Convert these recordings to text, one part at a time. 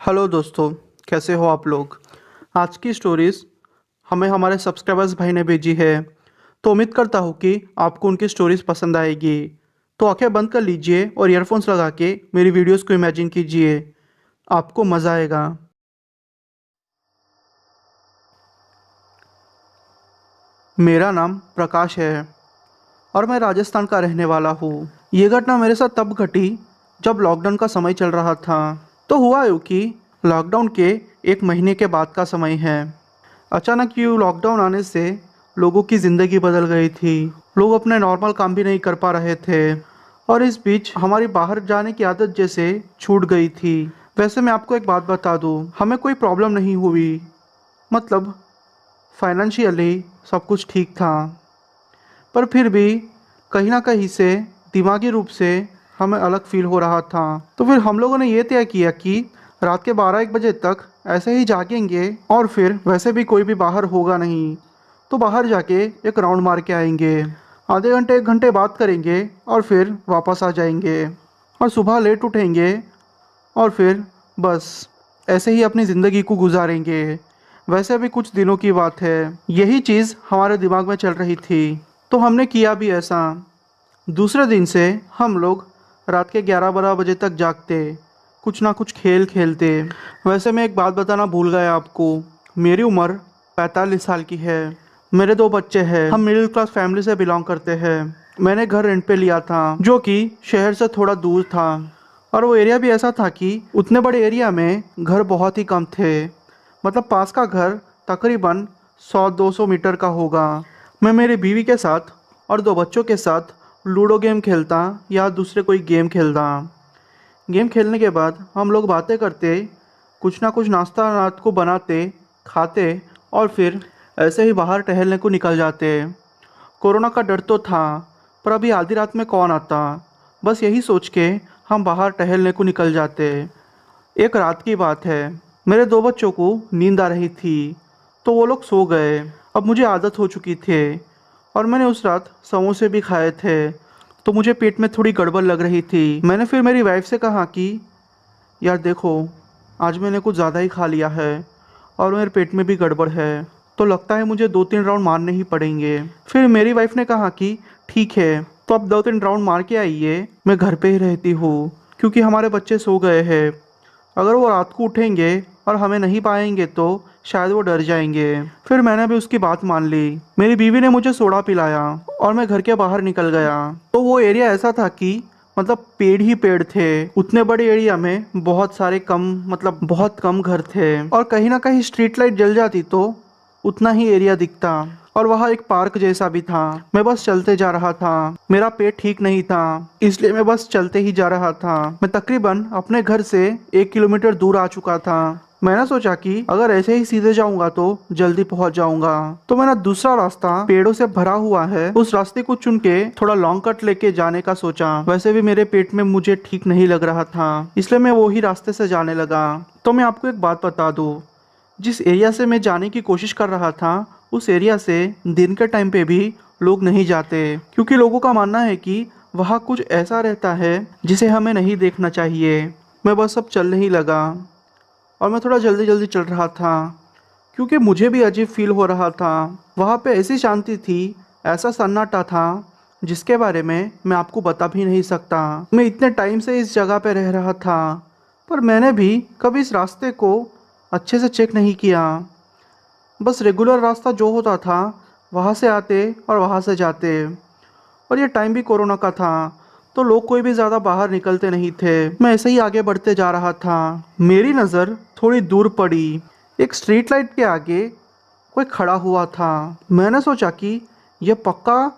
Hello दोस्तों, कैसे हो आप लोग। आज की स्टोरीज़ हमें हमारे सब्सक्राइबर्स भाई ने भेजी है, तो उम्मीद करता हूँ कि आपको उनकी स्टोरीज़ पसंद आएगी। तो आंखें बंद कर लीजिए और ईयरफोन्स लगा के मेरी वीडियोस को इमेजिन कीजिए, आपको मज़ा आएगा। मेरा नाम प्रकाश है और मैं राजस्थान का रहने वाला हूँ। ये घटना मेरे साथ तब घटी जब लॉकडाउन का समय चल रहा था। तो हुआ यूँ कि लॉकडाउन के एक महीने के बाद का समय है। अचानक यूँ लॉकडाउन आने से लोगों की ज़िंदगी बदल गई थी। लोग अपने नॉर्मल काम भी नहीं कर पा रहे थे और इस बीच हमारी बाहर जाने की आदत जैसे छूट गई थी। वैसे मैं आपको एक बात बता दूँ, हमें कोई प्रॉब्लम नहीं हुई। मतलब फाइनेंशियली सब कुछ ठीक था, पर फिर भी कहीं ना कहीं से दिमागी रूप से हमें अलग फील हो रहा था। तो फिर हम लोगों ने ये तय किया कि रात के 12-1 बजे तक ऐसे ही जागेंगे और फिर वैसे भी कोई भी बाहर होगा नहीं, तो बाहर जाके एक राउंड मार के आएंगे। आधे घंटे 1 घंटे बात करेंगे और फिर वापस आ जाएंगे और सुबह लेट उठेंगे और फिर बस ऐसे ही अपनी ज़िंदगी को गुजारेंगे। वैसे भी कुछ दिनों की बात है, यही चीज़ हमारे दिमाग में चल रही थी, तो हमने किया भी ऐसा। दूसरे दिन से हम लोग रात के 11-12 बजे तक जागते, कुछ ना कुछ खेल खेलते। वैसे मैं एक बात बताना भूल गया आपको, मेरी उम्र 45 साल की है। मेरे 2 बच्चे हैं, हम मिडिल क्लास फैमिली से बिलोंग करते हैं। मैंने घर रेंट पे लिया था जो कि शहर से थोड़ा दूर था, और वो एरिया भी ऐसा था कि उतने बड़े एरिया में घर बहुत ही कम थे। मतलब पास का घर तकरीबन 100-200 मीटर का होगा। मैं मेरी बीवी के साथ और 2 बच्चों के साथ लूडो गेम खेलता या दूसरे कोई गेम खेलता। गेम खेलने के बाद हम लोग बातें करते, कुछ ना कुछ नाश्ता रात को बनाते, खाते और फिर ऐसे ही बाहर टहलने को निकल जाते। कोरोना का डर तो था, पर अभी आधी रात में कौन आता। बस यही सोच के हम बाहर टहलने को निकल जाते। एक रात की बात है, मेरे 2 बच्चों को नींद आ रही थी, तो वो लोग सो गए। अब मुझे आदत हो चुकी थी और मैंने उस रात समोसे भी खाए थे, तो मुझे पेट में थोड़ी गड़बड़ लग रही थी। मैंने फिर मेरी वाइफ से कहा कि यार देखो, आज मैंने कुछ ज़्यादा ही खा लिया है और मेरे पेट में भी गड़बड़ है, तो लगता है मुझे 2-3 राउंड मारने ही पड़ेंगे। फिर मेरी वाइफ ने कहा कि ठीक है, तो अब 2-3 राउंड मार के आइए, मैं घर पे ही रहती हूँ क्योंकि हमारे बच्चे सो गए हैं। अगर वो रात को उठेंगे और हमें नहीं पाएंगे तो शायद वो डर जाएंगे। फिर मैंने भी उसकी बात मान ली। मेरी बीवी ने मुझे सोडा पिलाया और मैं घर के बाहर निकल गया। तो वो एरिया ऐसा था कि मतलब पेड़ ही पेड़ थे। उतने बड़े एरिया में बहुत सारे कम मतलब बहुत कम घर थे, और कहीं ना कहीं स्ट्रीट लाइट जल जाती तो उतना ही एरिया दिखता, और वहाँ एक पार्क जैसा भी था। मैं बस चलते जा रहा था, मेरा पेट ठीक नहीं था, इसलिए मैं बस चलते ही जा रहा था। मैं तकरीबन अपने घर से 1 किलोमीटर दूर आ चुका था। मैंने सोचा कि अगर ऐसे ही सीधे जाऊंगा तो जल्दी पहुंच जाऊंगा, तो मैंने दूसरा रास्ता पेड़ों से भरा हुआ है उस रास्ते को चुन के थोड़ा लॉन्ग कट लेके जाने का सोचा। वैसे भी मेरे पेट में मुझे ठीक नहीं लग रहा था, इसलिए मैं वही रास्ते से जाने लगा। तो मैं आपको एक बात बता दूं, जिस एरिया से मैं जाने की कोशिश कर रहा था उस एरिया से दिन के टाइम पे भी लोग नहीं जाते, क्योंकि लोगों का मानना है कि वहाँ कुछ ऐसा रहता है जिसे हमें नहीं देखना चाहिए। मैं बस अब चलने ही लगा और मैं थोड़ा जल्दी जल्दी चल रहा था क्योंकि मुझे भी अजीब फील हो रहा था। वहाँ पे ऐसी शांति थी, ऐसा सन्नाटा था जिसके बारे में मैं आपको बता भी नहीं सकता। मैं इतने टाइम से इस जगह पे रह रहा था, पर मैंने भी कभी इस रास्ते को अच्छे से चेक नहीं किया। बस रेगुलर रास्ता जो होता था वहाँ से आते और वहाँ से जाते, और ये टाइम भी कोरोना का था, तो लोग कोई भी ज़्यादा बाहर निकलते नहीं थे। मैं ऐसे ही आगे बढ़ते जा रहा था। मेरी नज़र थोड़ी दूर पड़ी, एक स्ट्रीट लाइट के आगे कोई खड़ा हुआ था। मैंने सोचा कि यह पक्का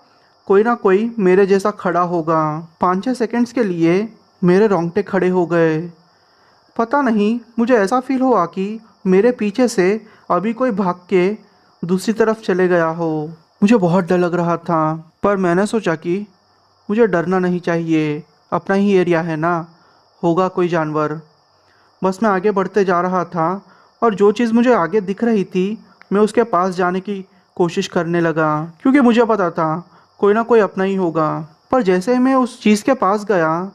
कोई ना कोई मेरे जैसा खड़ा होगा। 5-6 सेकंड्स के लिए मेरे रोंगटे खड़े हो गए। पता नहीं मुझे ऐसा फील हुआ कि मेरे पीछे से अभी कोई भाग के दूसरी तरफ चले गया हो। मुझे बहुत डर लग रहा था, पर मैंने सोचा कि मुझे डरना नहीं चाहिए, अपना ही एरिया है ना, होगा कोई जानवर। बस मैं आगे बढ़ते जा रहा था और जो चीज़ मुझे आगे दिख रही थी मैं उसके पास जाने की कोशिश करने लगा, क्योंकि मुझे पता था कोई ना कोई अपना ही होगा। पर जैसे ही मैं उस चीज़ के पास गया,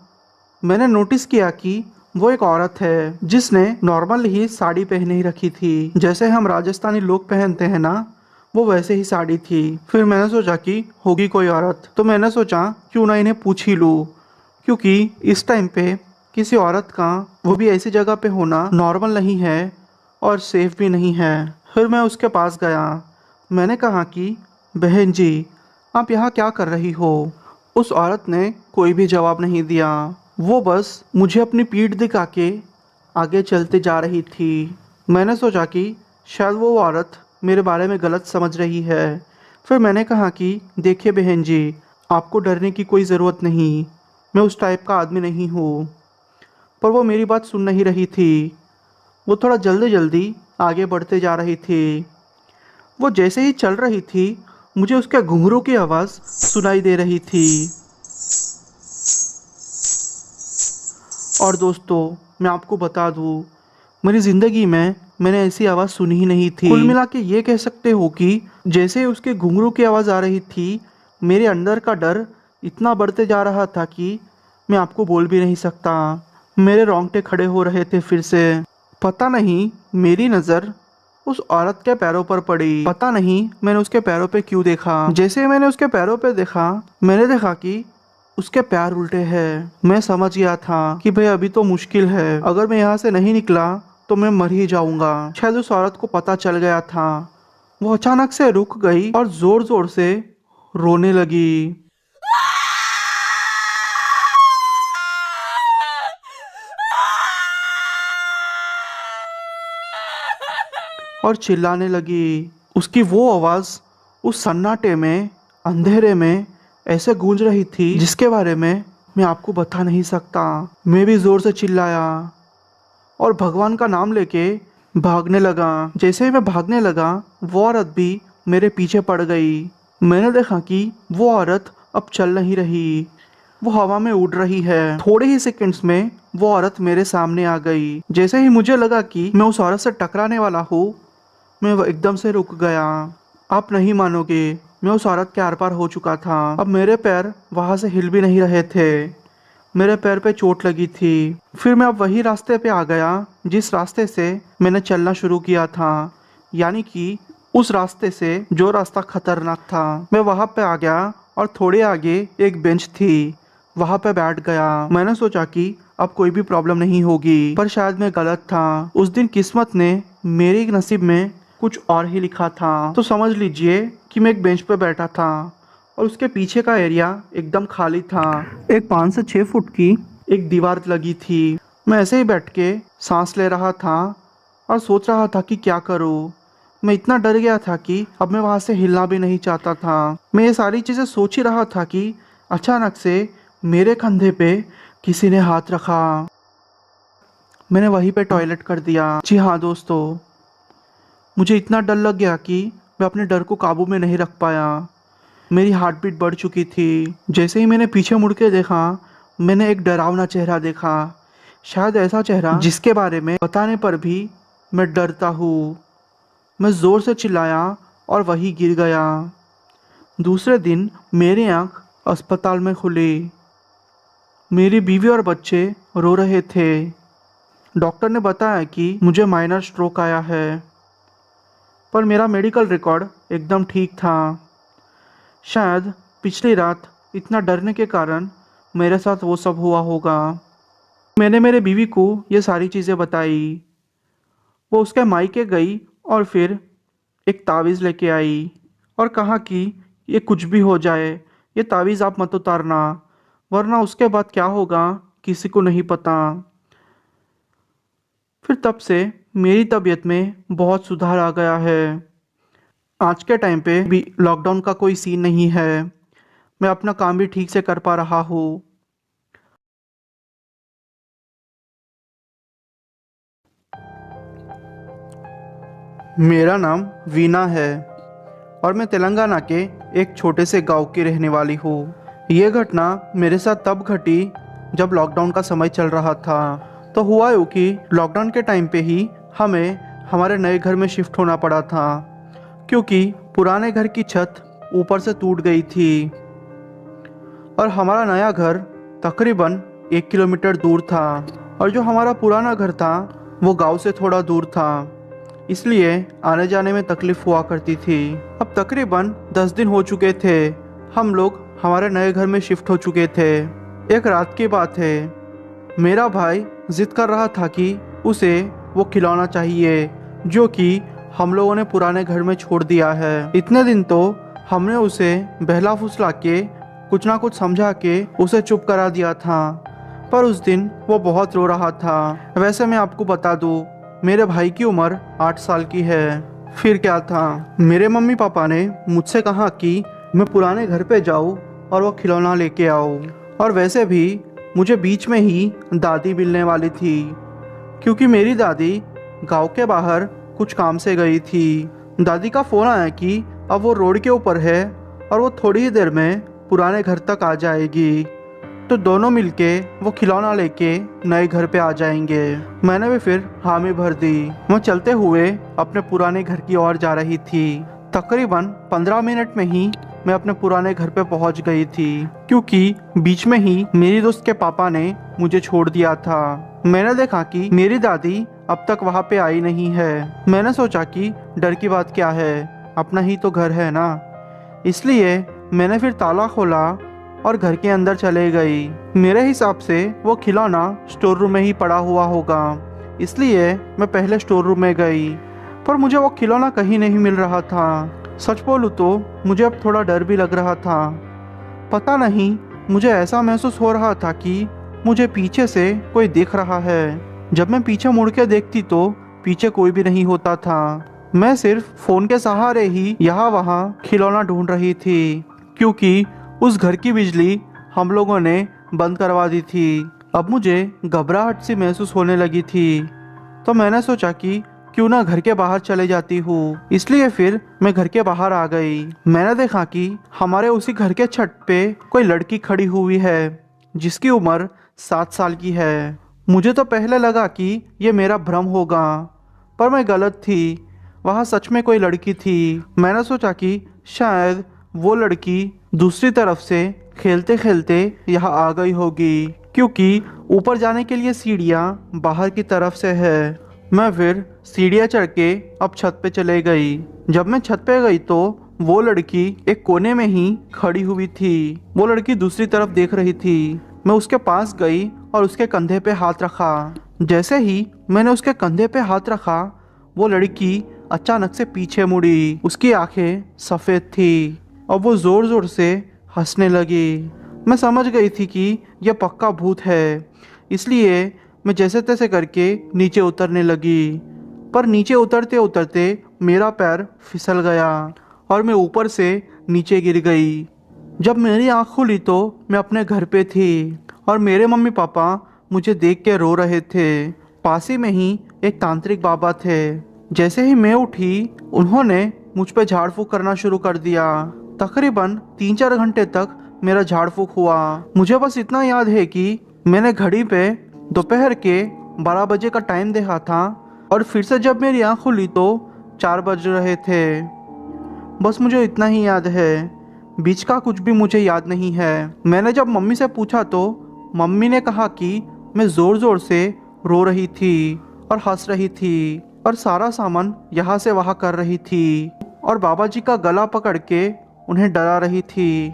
मैंने नोटिस किया कि वो एक औरत है जिसने नॉर्मल ही साड़ी पहने ही रखी थी, जैसे हम राजस्थानी लोग पहनते हैं ना, वो वैसे ही साड़ी थी। फिर मैंने सोचा कि होगी कोई औरत, तो मैंने सोचा क्यों ना इन्हें पूछ ही लूँ, क्योंकि इस टाइम पे किसी औरत का वो भी ऐसी जगह पे होना नॉर्मल नहीं है और सेफ भी नहीं है। फिर मैं उसके पास गया। मैंने कहा कि बहन जी, आप यहाँ क्या कर रही हो? उस औरत ने कोई भी जवाब नहीं दिया। वो बस मुझे अपनी पीठ दिखा के आगे चलते जा रही थी। मैंने सोचा कि शायद वो औरत मेरे बारे में गलत समझ रही है। फिर मैंने कहा कि देखिए बहन जी, आपको डरने की कोई ज़रूरत नहीं, मैं उस टाइप का आदमी नहीं हूँ। पर वो मेरी बात सुन नहीं रही थी। वो थोड़ा जल्दी जल्दी आगे बढ़ते जा रही थी। वो जैसे ही चल रही थी, मुझे उसके घुंघरू की आवाज़ सुनाई दे रही थी। और दोस्तों, मैं आपको बता दूँ, मेरी ज़िंदगी में मैंने ऐसी आवाज़ सुनी ही नहीं थी। कुल मिला के ये कह सकते हो कि जैसे ही उसके घुंघरू की आवाज़ आ रही थी, मेरे अंदर का डर इतना बढ़ते जा रहा था कि मैं आपको बोल भी नहीं सकता। मेरे रोंगटे खड़े हो रहे थे फिर से। पता नहीं मेरी नज़र उस औरत के पैरों पर पड़ी। पता नहीं मैंने उसके पैरों पे क्यों देखा। जैसे ही मैंने उसके पैरों पे देखा, मैंने देखा कि उसके पैर उल्टे हैं। मैं समझ गया था कि भाई अभी तो मुश्किल है, अगर मैं यहाँ से नहीं निकला तो मैं मर ही जाऊंगा। शायद उस औरत को पता चल गया था। वो अचानक से रुक गई और जोर जोर से रोने लगी और चिल्लाने लगी। उसकी वो आवाज़ उस सन्नाटे में, अंधेरे में ऐसे गूंज रही थी जिसके बारे में मैं आपको बता नहीं सकता। मैं भी ज़ोर से चिल्लाया और भगवान का नाम लेके भागने लगा। जैसे ही मैं भागने लगा, वो औरत भी मेरे पीछे पड़ गई। मैंने देखा कि वो औरत अब चल नहीं रही, वो हवा में उड़ रही है। थोड़े ही सेकंड्स में वो औरत मेरे सामने आ गई। जैसे ही मुझे लगा कि मैं उस औरत से टकराने वाला हूँ, मैं वो एकदम से रुक गया। आप नहीं मानोगे, मैं उस औरत के आर पार हो चुका था। अब मेरे पैर वहां से हिल भी नहीं रहे थे। मेरे पैर पे चोट लगी थी। फिर मैं अब वही रास्ते पे आ गया जिस रास्ते से मैंने चलना शुरू किया था, यानी कि उस रास्ते से जो रास्ता खतरनाक था। मैं वहां पे आ गया और थोड़े आगे एक बेंच थी, वहां पे बैठ गया। मैंने सोचा कि अब कोई भी प्रॉब्लम नहीं होगी, पर शायद मैं गलत था। उस दिन किस्मत ने मेरे नसीब में कुछ और ही लिखा था। तो समझ लीजिए कि मैं एक बेंच पे बैठा था और उसके पीछे का एरिया एकदम खाली था। एक 5 से 6 फुट की एक दीवार लगी थी। मैं ऐसे ही बैठ के सांस ले रहा था और सोच रहा था कि क्या करूँ। मैं इतना डर गया था कि अब मैं वहाँ से हिलना भी नहीं चाहता था। मैं ये सारी चीज़ें सोच ही रहा था कि अचानक से मेरे कंधे पे किसी ने हाथ रखा। मैंने वहीं पे टॉयलेट कर दिया। जी हाँ दोस्तों, मुझे इतना डर लग गया कि मैं अपने डर को काबू में नहीं रख पाया। मेरी हार्ट बीट बढ़ चुकी थी। जैसे ही मैंने पीछे मुड़ के देखा, मैंने एक डरावना चेहरा देखा। शायद ऐसा चेहरा जिसके बारे में बताने पर भी मैं डरता हूँ। मैं ज़ोर से चिल्लाया और वही गिर गया। दूसरे दिन मेरी आंख अस्पताल में खुली। मेरी बीवी और बच्चे रो रहे थे। डॉक्टर ने बताया कि मुझे माइनर स्ट्रोक आया है, पर मेरा मेडिकल रिकॉर्ड एकदम ठीक था। शायद पिछली रात इतना डरने के कारण मेरे साथ वो सब हुआ होगा। मैंने मेरे बीवी को ये सारी चीज़ें बताई। वो उसके मायके गई और फिर एक तावीज़ लेके आई और कहा कि ये कुछ भी हो जाए, ये तावीज़ आप मत उतारना, वरना उसके बाद क्या होगा किसी को नहीं पता। फिर तब से मेरी तबीयत में बहुत सुधार आ गया है। आज के टाइम पे भी लॉकडाउन का कोई सीन नहीं है। मैं अपना काम भी ठीक से कर पा रहा हूँ। मेरा नाम वीना है और मैं तेलंगाना के एक छोटे से गांव की रहने वाली हूँ। ये घटना मेरे साथ तब घटी जब लॉकडाउन का समय चल रहा था। तो हुआ यूँ कि लॉकडाउन के टाइम पे ही हमें हमारे नए घर में शिफ्ट होना पड़ा था, क्योंकि पुराने घर की छत ऊपर से टूट गई थी और हमारा नया घर तकरीबन 1 किलोमीटर दूर था। और जो हमारा पुराना घर था वो गांव से थोड़ा दूर था, इसलिए आने जाने में तकलीफ हुआ करती थी। अब तकरीबन 10 दिन हो चुके थे, हम लोग हमारे नए घर में शिफ्ट हो चुके थे। एक रात की बात है, मेरा भाई जिद कर रहा था कि उसे वो खिलौना चाहिए जो कि हम लोगों ने पुराने घर में छोड़ दिया है। इतने दिन तो हमने उसे बहला फुसला के कुछ ना कुछ समझा के उसे चुप करा दिया था, पर उस दिन वो बहुत रो रहा था। वैसे मैं आपको बता दूं, मेरे भाई की उम्र 8 साल की है। फिर क्या था, मेरे मम्मी पापा ने मुझसे कहा कि मैं पुराने घर पे जाऊं और वो खिलौना लेके आऊं। और वैसे भी मुझे बीच में ही दादी मिलने वाली थी, क्योंकि मेरी दादी गांव के बाहर कुछ काम से गई थी। दादी का फ़ोन आया कि अब वो रोड के ऊपर है और वो थोड़ी ही देर में पुराने घर तक आ जाएगी, तो दोनों मिलके वो खिलौना लेके नए घर पे आ जाएंगे। मैंने भी फिर हामी भर दी। मैं चलते हुए अपने पुराने घर की ओर जा रही थी। तकरीबन 15 मिनट में ही मैं अपने पुराने घर पे पहुंच गई थी, क्योंकि बीच में ही मेरी दोस्त के पापा ने मुझे छोड़ दिया था। मैंने देखा कि मेरी दादी अब तक वहाँ पे आई नहीं है। मैंने सोचा कि डर की बात क्या है, अपना ही तो घर है ना। इसलिए मैंने फिर ताला खोला और घर के अंदर चले गई। मेरे हिसाब से वो खिलौना स्टोर रूम में ही पड़ा हुआ होगा, इसलिए मैं पहले स्टोर रूम में गई, पर मुझे वो खिलौना कहीं नहीं मिल रहा था। सच बोलूँ तो मुझे अब थोड़ा डर भी लग रहा था। पता नहीं, मुझे ऐसा महसूस हो रहा था कि मुझे पीछे से कोई देख रहा है। जब मैं पीछे मुड़ के देखती तो पीछे कोई भी नहीं होता था। मैं सिर्फ फोन के सहारे ही यहाँ वहाँ खिलौना ढूंढ रही थी, क्योंकि उस घर की बिजली हम लोगों ने बंद करवा दी थी। अब मुझे घबराहट सी महसूस होने लगी थी, तो मैंने सोचा कि क्यों ना घर के बाहर चले जाती हूँ। इसलिए फिर मैं घर के बाहर आ गई। मैंने देखा कि हमारे उसी घर के छत पे कोई लड़की खड़ी हुई है जिसकी उम्र 7 साल की है। मुझे तो पहले लगा कि ये मेरा भ्रम होगा, पर मैं गलत थी। वहाँ सच में कोई लड़की थी। मैंने सोचा कि शायद वो लड़की दूसरी तरफ से खेलते खेलते यहाँ आ गई होगी, क्योंकि ऊपर जाने के लिए सीढ़ियाँ बाहर की तरफ से है। मैं फिर सीढ़ियाँ चढ़ के अब छत पे चले गई। जब मैं छत पे गई तो वो लड़की एक कोने में ही खड़ी हुई थी। वो लड़की दूसरी तरफ देख रही थी। मैं उसके पास गई और उसके कंधे पे हाथ रखा। जैसे ही मैंने उसके कंधे पे हाथ रखा, वो लड़की अचानक से पीछे मुड़ी। उसकी आंखें सफ़ेद थी और वो ज़ोर ज़ोर से हंसने लगी। मैं समझ गई थी कि यह पक्का भूत है, इसलिए मैं जैसे तैसे करके नीचे उतरने लगी। पर नीचे उतरते उतरते मेरा पैर फिसल गया और मैं ऊपर से नीचे गिर गई। जब मेरी आँख खुली तो मैं अपने घर पे थी और मेरे मम्मी पापा मुझे देख के रो रहे थे। पास ही में ही एक तांत्रिक बाबा थे। जैसे ही मैं उठी, उन्होंने मुझ पे झाड़ फूँक करना शुरू कर दिया। तकरीबन 3-4 घंटे तक मेरा झाड़ फूँक हुआ। मुझे बस इतना याद है कि मैंने घड़ी पे दोपहर के 12 बजे का टाइम देखा था और फिर से जब मेरी आँख खुली तो 4 बज रहे थे। बस मुझे इतना ही याद है, बीच का कुछ भी मुझे याद नहीं है। मैंने जब मम्मी से पूछा तो मम्मी ने कहा कि मैं ज़ोर ज़ोर से रो रही थी और हंस रही थी और सारा सामान यहाँ से वहाँ कर रही थी और बाबा जी का गला पकड़ के उन्हें डरा रही थी।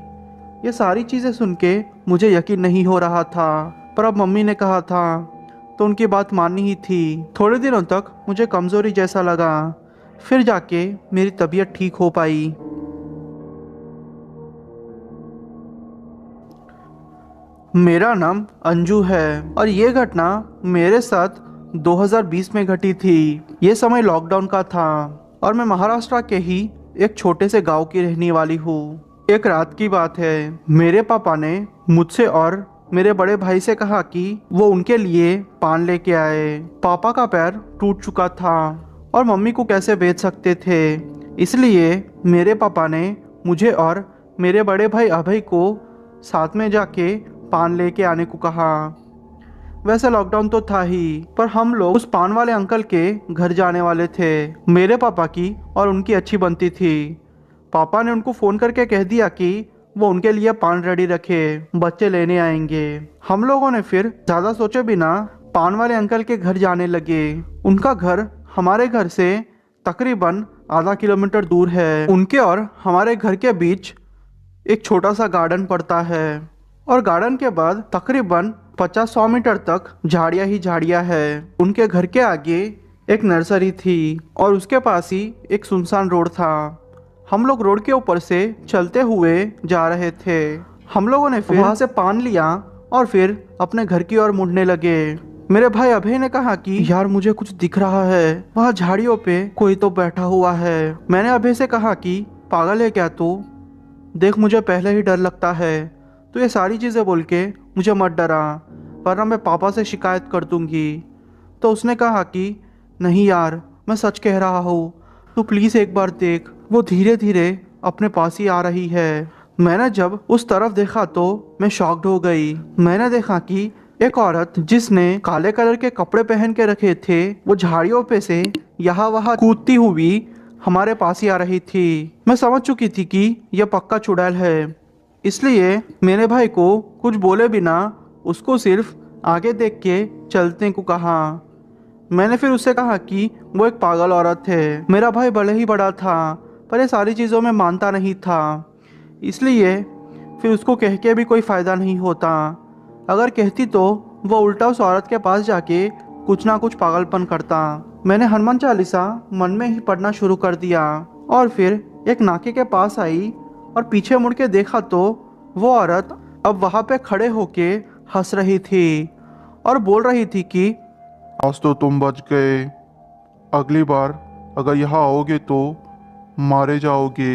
ये सारी चीज़ें सुन के मुझे यकीन नहीं हो रहा था, पर अब मम्मी ने कहा था तो उनकी बात माननी ही थी। थोड़े दिनों तक मुझे कमज़ोरी जैसा लगा, फिर जाके मेरी तबीयत ठीक हो पाई। मेरा नाम अंजू है और ये घटना मेरे साथ 2020 में घटी थी। ये समय लॉकडाउन का था और मैं महाराष्ट्र के ही एक छोटे से गांव की रहने वाली हूँ। एक रात की बात है, मेरे पापा ने मुझसे और मेरे बड़े भाई से कहा कि वो उनके लिए पान लेके आए। पापा का पैर टूट चुका था और मम्मी को कैसे भेज सकते थे, इसलिए मेरे पापा ने मुझे और मेरे बड़े भाई अभय को साथ में जाके पान लेके आने को कहा। वैसे लॉकडाउन तो था ही, पर हम लोग उस पान वाले अंकल के घर जाने वाले थे। मेरे पापा की और उनकी अच्छी बनती थी। पापा ने उनको फ़ोन करके कह दिया कि वो उनके लिए पान रेडी रखे, बच्चे लेने आएंगे। हम लोगों ने फिर ज़्यादा सोचे बिना पान वाले अंकल के घर जाने लगे। उनका घर हमारे घर से तकरीबन आधा किलोमीटर दूर है। उनके और हमारे घर के बीच एक छोटा सा गार्डन पड़ता है और गार्डन के बाद तकरीबन 50-100 मीटर तक झाड़ियाँ ही झाड़ियाँ है। उनके घर के आगे एक नर्सरी थी और उसके पास ही एक सुनसान रोड था। हम लोग रोड के ऊपर से चलते हुए जा रहे थे। हम लोगों ने फिर वहाँ से पान लिया और फिर अपने घर की ओर मुड़ने लगे। मेरे भाई अभय ने कहा कि यार मुझे कुछ दिख रहा है, वहाँ झाड़ियों पे कोई तो बैठा हुआ है। मैंने अभय से कहा कि पागल है क्या तू, देख मुझे पहले ही डर लगता है, तो ये सारी चीज़ें बोल के मुझे मत डरा, वरना मैं पापा से शिकायत कर दूंगी। तो उसने कहा कि नहीं यार मैं सच कह रहा हूँ, तू प्लीज़ एक बार देख, वो धीरे धीरे अपने पास ही आ रही है। मैंने जब उस तरफ देखा तो मैं शॉक्ड हो गई। मैंने देखा कि एक औरत जिसने काले कलर के कपड़े पहन के रखे थे वो झाड़ियों पे से यहाँ वहाँ कूदती हुई हमारे पास ही आ रही थी। मैं समझ चुकी थी कि यह पक्का चुड़ैल है, इसलिए मेरे भाई को कुछ बोले बिना उसको सिर्फ आगे देख के चलने को कहा। मैंने फिर उससे कहा कि वो एक पागल औरत है। मेरा भाई भले ही बड़ा था पर ये सारी चीज़ों में मानता नहीं था, इसलिए फिर उसको कह के भी कोई फ़ायदा नहीं होता। अगर कहती तो वो उल्टा उस औरत के पास जाके कुछ ना कुछ पागलपन करता। मैंने हनुमान चालीसा मन में ही पढ़ना शुरू कर दिया और फिर एक नाके के पास आई और पीछे मुड़ के देखा तो वो औरत अब वहाँ पे खड़े होके हंस रही थी और बोल रही थी कि आज तो तुम बच गए, अगली बार अगर यहाँ आओगे तो मारे जाओगे।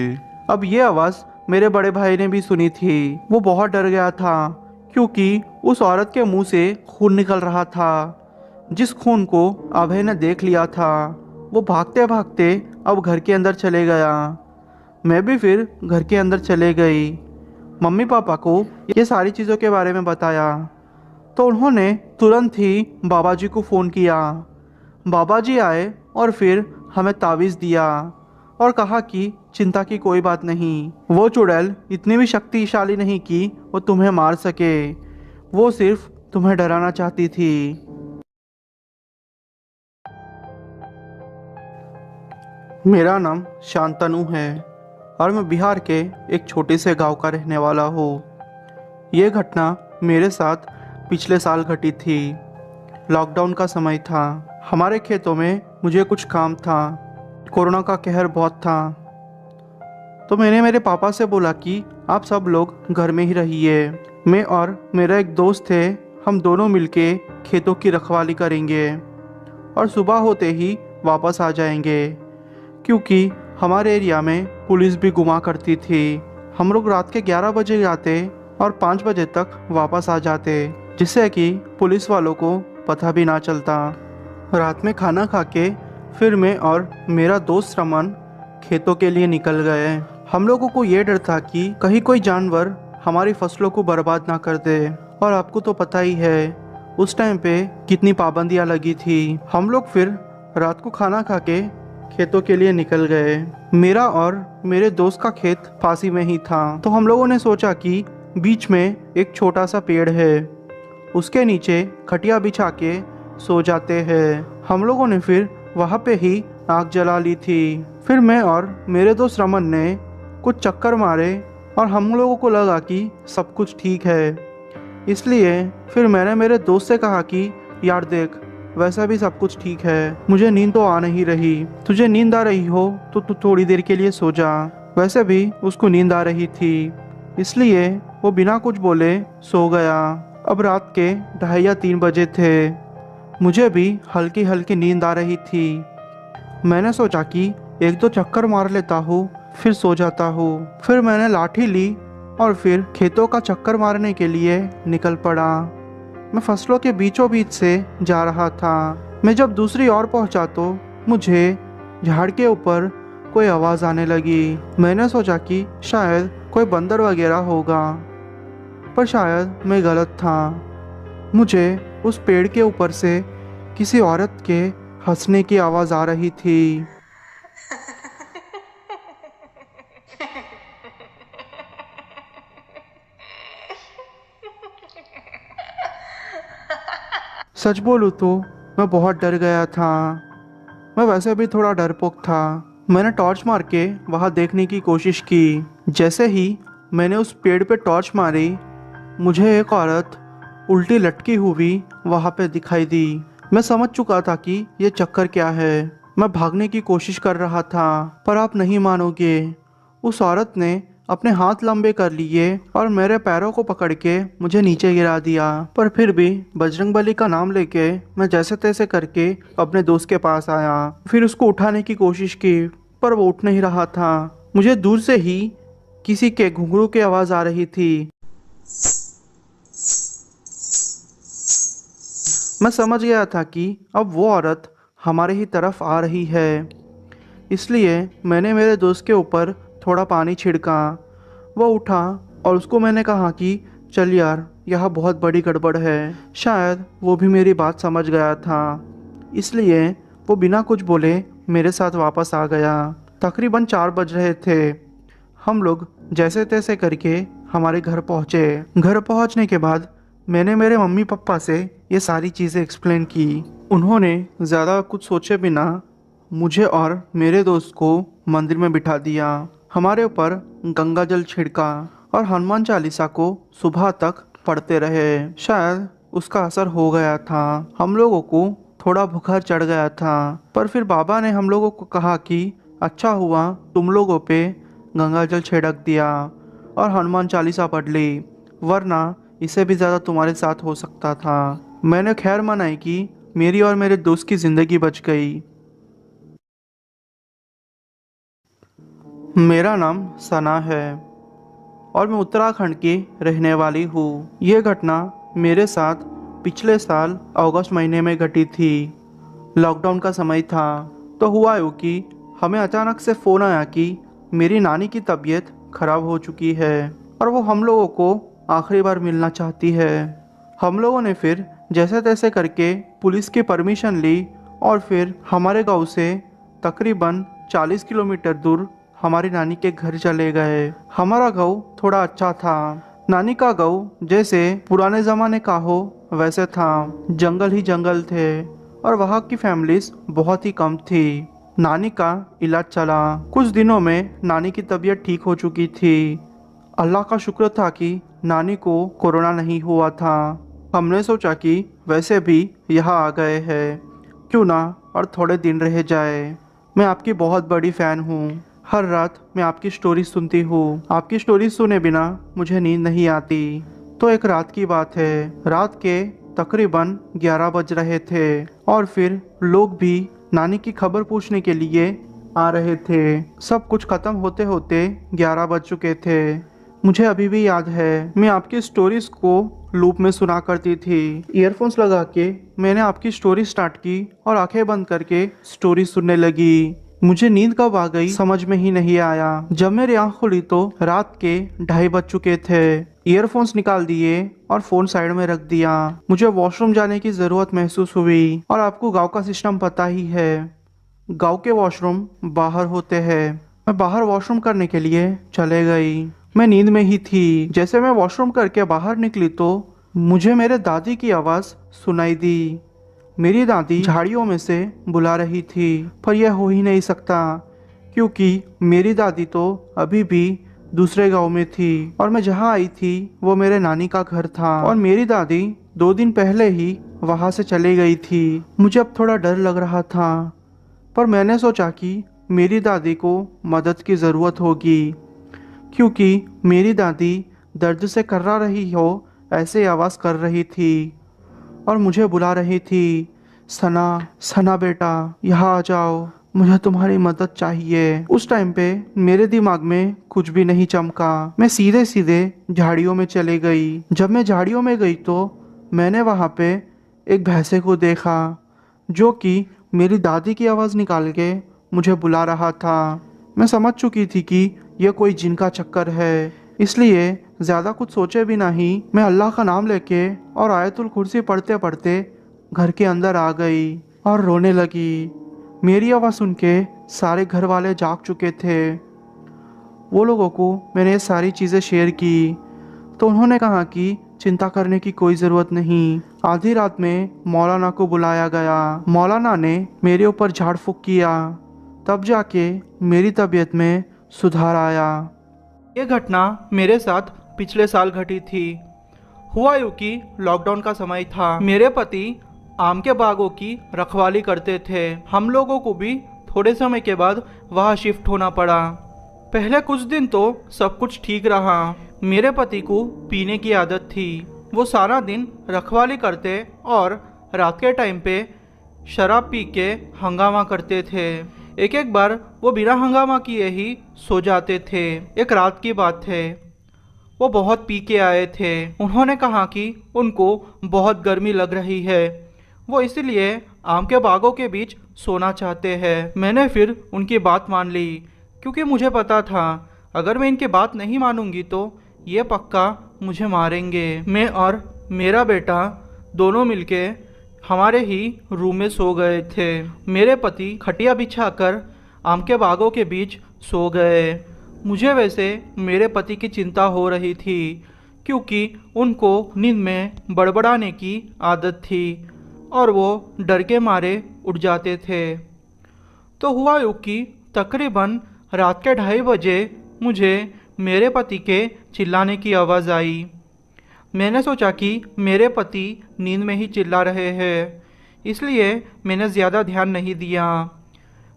अब ये आवाज़ मेरे बड़े भाई ने भी सुनी थी। वो बहुत डर गया था क्योंकि उस औरत के मुंह से खून निकल रहा था, जिस खून को अभय ने देख लिया था। वो भागते भागते अब घर के अंदर चले गया। मैं भी फिर घर के अंदर चले गई। मम्मी पापा को ये सारी चीज़ों के बारे में बताया तो उन्होंने तुरंत ही बाबा जी को फ़ोन किया। बाबा जी आए और फिर हमें तावीज़ दिया और कहा कि चिंता की कोई बात नहीं, वो चुड़ैल इतनी भी शक्तिशाली नहीं कि वो तुम्हें मार सके, वो सिर्फ तुम्हें डराना चाहती थी। मेरा नाम शांतनु है और मैं बिहार के एक छोटे से गांव का रहने वाला हूँ। ये घटना मेरे साथ पिछले साल घटी थी। लॉकडाउन का समय था। हमारे खेतों में मुझे कुछ काम था। कोरोना का कहर बहुत था, तो मैंने मेरे पापा से बोला कि आप सब लोग घर में ही रहिए। मैं और मेरा एक दोस्त थे, हम दोनों मिलके खेतों की रखवाली करेंगे और सुबह होते ही वापस आ जाएंगे, क्योंकि हमारे एरिया में पुलिस भी घुमा करती थी। हम लोग रात के 11 बजे जाते और 5 बजे तक वापस आ जाते, जिससे कि पुलिस वालों को पता भी ना चलता। रात में खाना खा के फिर मैं और मेरा दोस्त रमन खेतों के लिए निकल गए। हम लोगों को ये डर था कि कहीं कोई जानवर हमारी फसलों को बर्बाद ना कर दे, और आपको तो पता ही है उस टाइम पे कितनी पाबंदियां लगी थी। हम लोग फिर रात को खाना खा के खेतों के लिए निकल गए। मेरा और मेरे दोस्त का खेत पास ही में ही था, तो हम लोगों ने सोचा कि बीच में एक छोटा सा पेड़ है, उसके नीचे खटिया बिछा के सो जाते हैं। हम लोगों ने फिर वहाँ पे ही आग जला ली थी। फिर मैं और मेरे दोस्त रमन ने कुछ चक्कर मारे और हम लोगों को लगा कि सब कुछ ठीक है, इसलिए फिर मैंने मेरे दोस्त से कहा कि यार देख, वैसा भी सब कुछ ठीक है, मुझे नींद तो आ नहीं रही, तुझे नींद आ रही हो तो तू थोड़ी देर के लिए सो जा। वैसे भी उसको नींद आ रही थी, इसलिए वो बिना कुछ बोले सो गया। अब रात के 2:30 या 3 बजे थे। मुझे भी हल्की हल्की नींद आ रही थी। मैंने सोचा कि एक दो चक्कर मार लेता हूँ फिर सो जाता हूँ। फिर मैंने लाठी ली और फिर खेतों का चक्कर मारने के लिए निकल पड़ा। मैं फसलों के बीचों बीच से जा रहा था। मैं जब दूसरी ओर पहुंचा तो मुझे झाड़ के ऊपर कोई आवाज़ आने लगी। मैंने सोचा कि शायद कोई बंदर वगैरह होगा, पर शायद मैं गलत था। मुझे उस पेड़ के ऊपर से किसी औरत के हंसने की आवाज़ आ रही थी। सच बोलूँ तो मैं बहुत डर गया था। मैं वैसे भी थोड़ा डरपोक था। मैंने टॉर्च मार के वहाँ देखने की कोशिश की। जैसे ही मैंने उस पेड़ पे टॉर्च मारी, मुझे एक औरत उल्टी लटकी हुई वहाँ पे दिखाई दी। मैं समझ चुका था कि ये चक्कर क्या है। मैं भागने की कोशिश कर रहा था, पर आप नहीं मानोगे, उस औरत ने अपने हाथ लंबे कर लिए और मेरे पैरों को पकड़ के मुझे नीचे गिरा दिया। पर फिर भी बजरंगबली का नाम लेके मैं जैसे तैसे करके अपने दोस्त के पास आया। फिर उसको उठाने की कोशिश की, पर वो उठ नहीं रहा था। मुझे दूर से ही किसी के घुंघरू की आवाज़ आ रही थी। मैं समझ गया था कि अब वो औरत हमारे ही तरफ आ रही है। इसलिए मैंने मेरे दोस्त के ऊपर थोड़ा पानी छिड़का। वो उठा और उसको मैंने कहा कि चल यार, यह बहुत बड़ी गड़बड़ है। शायद वो भी मेरी बात समझ गया था, इसलिए वो बिना कुछ बोले मेरे साथ वापस आ गया। तकरीबन 4 बज रहे थे। हम लोग जैसे तैसे करके हमारे घर पहुँचे। घर पहुँचने के बाद मैंने मेरे मम्मी पापा से ये सारी चीज़ें एक्सप्लेन की। उन्होंने ज़्यादा कुछ सोचे बिना मुझे और मेरे दोस्त को मंदिर में बिठा दिया। हमारे ऊपर गंगा जल छिड़का और हनुमान चालीसा को सुबह तक पढ़ते रहे। शायद उसका असर हो गया था। हम लोगों को थोड़ा बुखार चढ़ गया था, पर फिर बाबा ने हम लोगों को कहा कि अच्छा हुआ तुम लोगों पे गंगा जल छिड़क दिया और हनुमान चालीसा पढ़ ली, वरना इससे भी ज़्यादा तुम्हारे साथ हो सकता था। मैंने खैर मनाई कि मेरी और मेरे दोस्त की ज़िंदगी बच गई। मेरा नाम सना है और मैं उत्तराखंड की रहने वाली हूँ। ये घटना मेरे साथ पिछले साल अगस्त महीने में घटी थी। लॉकडाउन का समय था। तो हुआ यूँ कि हमें अचानक से फ़ोन आया कि मेरी नानी की तबीयत खराब हो चुकी है और वो हम लोगों को आखिरी बार मिलना चाहती है। हम लोगों ने फिर जैसे तैसे करके पुलिस की परमिशन ली और फिर हमारे गांव से तकरीबन 40 किलोमीटर दूर हमारी नानी के घर चले गए। हमारा गांव थोड़ा अच्छा था। नानी का गांव जैसे पुराने ज़माने का हो वैसे था। जंगल ही जंगल थे और वहाँ की फैमिलीज बहुत ही कम थी। नानी का इलाज चला। कुछ दिनों में नानी की तबीयत ठीक हो चुकी थी। अल्लाह का शुक्र था कि नानी को कोरोना नहीं हुआ था। हमने सोचा कि वैसे भी यहाँ आ गए हैं, क्यों ना और थोड़े दिन रह जाए। मैं आपकी बहुत बड़ी फ़ैन हूँ। हर रात मैं आपकी स्टोरी सुनती हूँ। आपकी स्टोरी सुने बिना मुझे नींद नहीं आती। तो एक रात की बात है। रात के तकरीबन 11 बज रहे थे और फिर लोग भी नानी की खबर पूछने के लिए आ रहे थे। सब कुछ खत्म होते होते 11 बज चुके थे। मुझे अभी भी याद है, मैं आपकी स्टोरीज को लूप में सुना करती थी। ईयरफोन्स लगा के मैंने आपकी स्टोरी स्टार्ट की और आंखें बंद करके स्टोरी सुनने लगी। मुझे नींद कब आ गई समझ में ही नहीं आया। जब मेरी आंख खुली तो रात के 2:30 बज चुके थे। ईयरफोन्स निकाल दिए और फोन साइड में रख दिया। मुझे वॉशरूम जाने की जरूरत महसूस हुई और आपको गांव का सिस्टम पता ही है, गांव के वॉशरूम बाहर होते हैं। मैं बाहर वॉशरूम करने के लिए चले गई। मैं नींद में ही थी। जैसे मैं वॉशरूम करके बाहर निकली तो मुझे मेरे दादी की आवाज़ सुनाई दी। मेरी दादी झाड़ियों में से बुला रही थी, पर यह हो ही नहीं सकता क्योंकि मेरी दादी तो अभी भी दूसरे गांव में थी और मैं जहां आई थी वो मेरे नानी का घर था और मेरी दादी 2 दिन पहले ही वहां से चली गई थी। मुझे अब थोड़ा डर लग रहा था, पर मैंने सोचा कि मेरी दादी को मदद की ज़रूरत होगी क्योंकि मेरी दादी दर्द से कर्रा रही हो ऐसे आवाज़ कर रही थी और मुझे बुला रही थी, सना सना बेटा यहाँ आ जाओ, मुझे तुम्हारी मदद चाहिए। उस टाइम पे मेरे दिमाग में कुछ भी नहीं चमका। मैं सीधे सीधे झाड़ियों में चले गई। जब मैं झाड़ियों में गई तो मैंने वहाँ पे एक भैंसे को देखा जो कि मेरी दादी की आवाज़ निकाल के मुझे बुला रहा था। मैं समझ चुकी थी कि यह कोई जिन का चक्कर है, इसलिए ज़्यादा कुछ सोचे बिना ही मैं अल्लाह का नाम लेके और आयतुल कुर्सी पढ़ते पढ़ते घर के अंदर आ गई और रोने लगी। मेरी आवाज़ सुन के सारे घर वाले जाग चुके थे। वो लोगों को मैंने ये सारी चीज़ें शेयर की तो उन्होंने कहा कि चिंता करने की कोई ज़रूरत नहीं, आधी रात में मौलाना को बुलाया गया। मौलाना ने मेरे ऊपर झाड़ फूक किया, तब जाके मेरी तबीयत में सुधार आया। ये घटना मेरे साथ पिछले साल घटी थी। हुआ यूँ कि लॉकडाउन का समय था। मेरे पति आम के बागों की रखवाली करते थे। हम लोगों को भी थोड़े समय के बाद वहाँ शिफ्ट होना पड़ा। पहले कुछ दिन तो सब कुछ ठीक रहा। मेरे पति को पीने की आदत थी। वो सारा दिन रखवाली करते और रात के टाइम पे शराब पी के हंगामा करते थे। एक बार वो बिना हंगामा किए ही सो जाते थे। एक रात की बात है, वो बहुत पी के आए थे। उन्होंने कहा कि उनको बहुत गर्मी लग रही है, वो इसलिए आम के बागों के बीच सोना चाहते हैं। मैंने फिर उनकी बात मान ली, क्योंकि मुझे पता था अगर मैं इनकी बात नहीं मानूंगी तो ये पक्का मुझे मारेंगे। मैं और मेरा बेटा दोनों मिलके हमारे ही रूम में सो गए थे। मेरे पति खटिया बिछाकर आम के बागों के बीच सो गए। मुझे वैसे मेरे पति की चिंता हो रही थी, क्योंकि उनको नींद में बड़बड़ाने की आदत थी और वो डर के मारे उठ जाते थे। तो हुआ यूँ कि तकरीबन रात के 2:30 बजे मुझे मेरे पति के चिल्लाने की आवाज़ आई। मैंने सोचा कि मेरे पति नींद में ही चिल्ला रहे हैं, इसलिए मैंने ज़्यादा ध्यान नहीं दिया।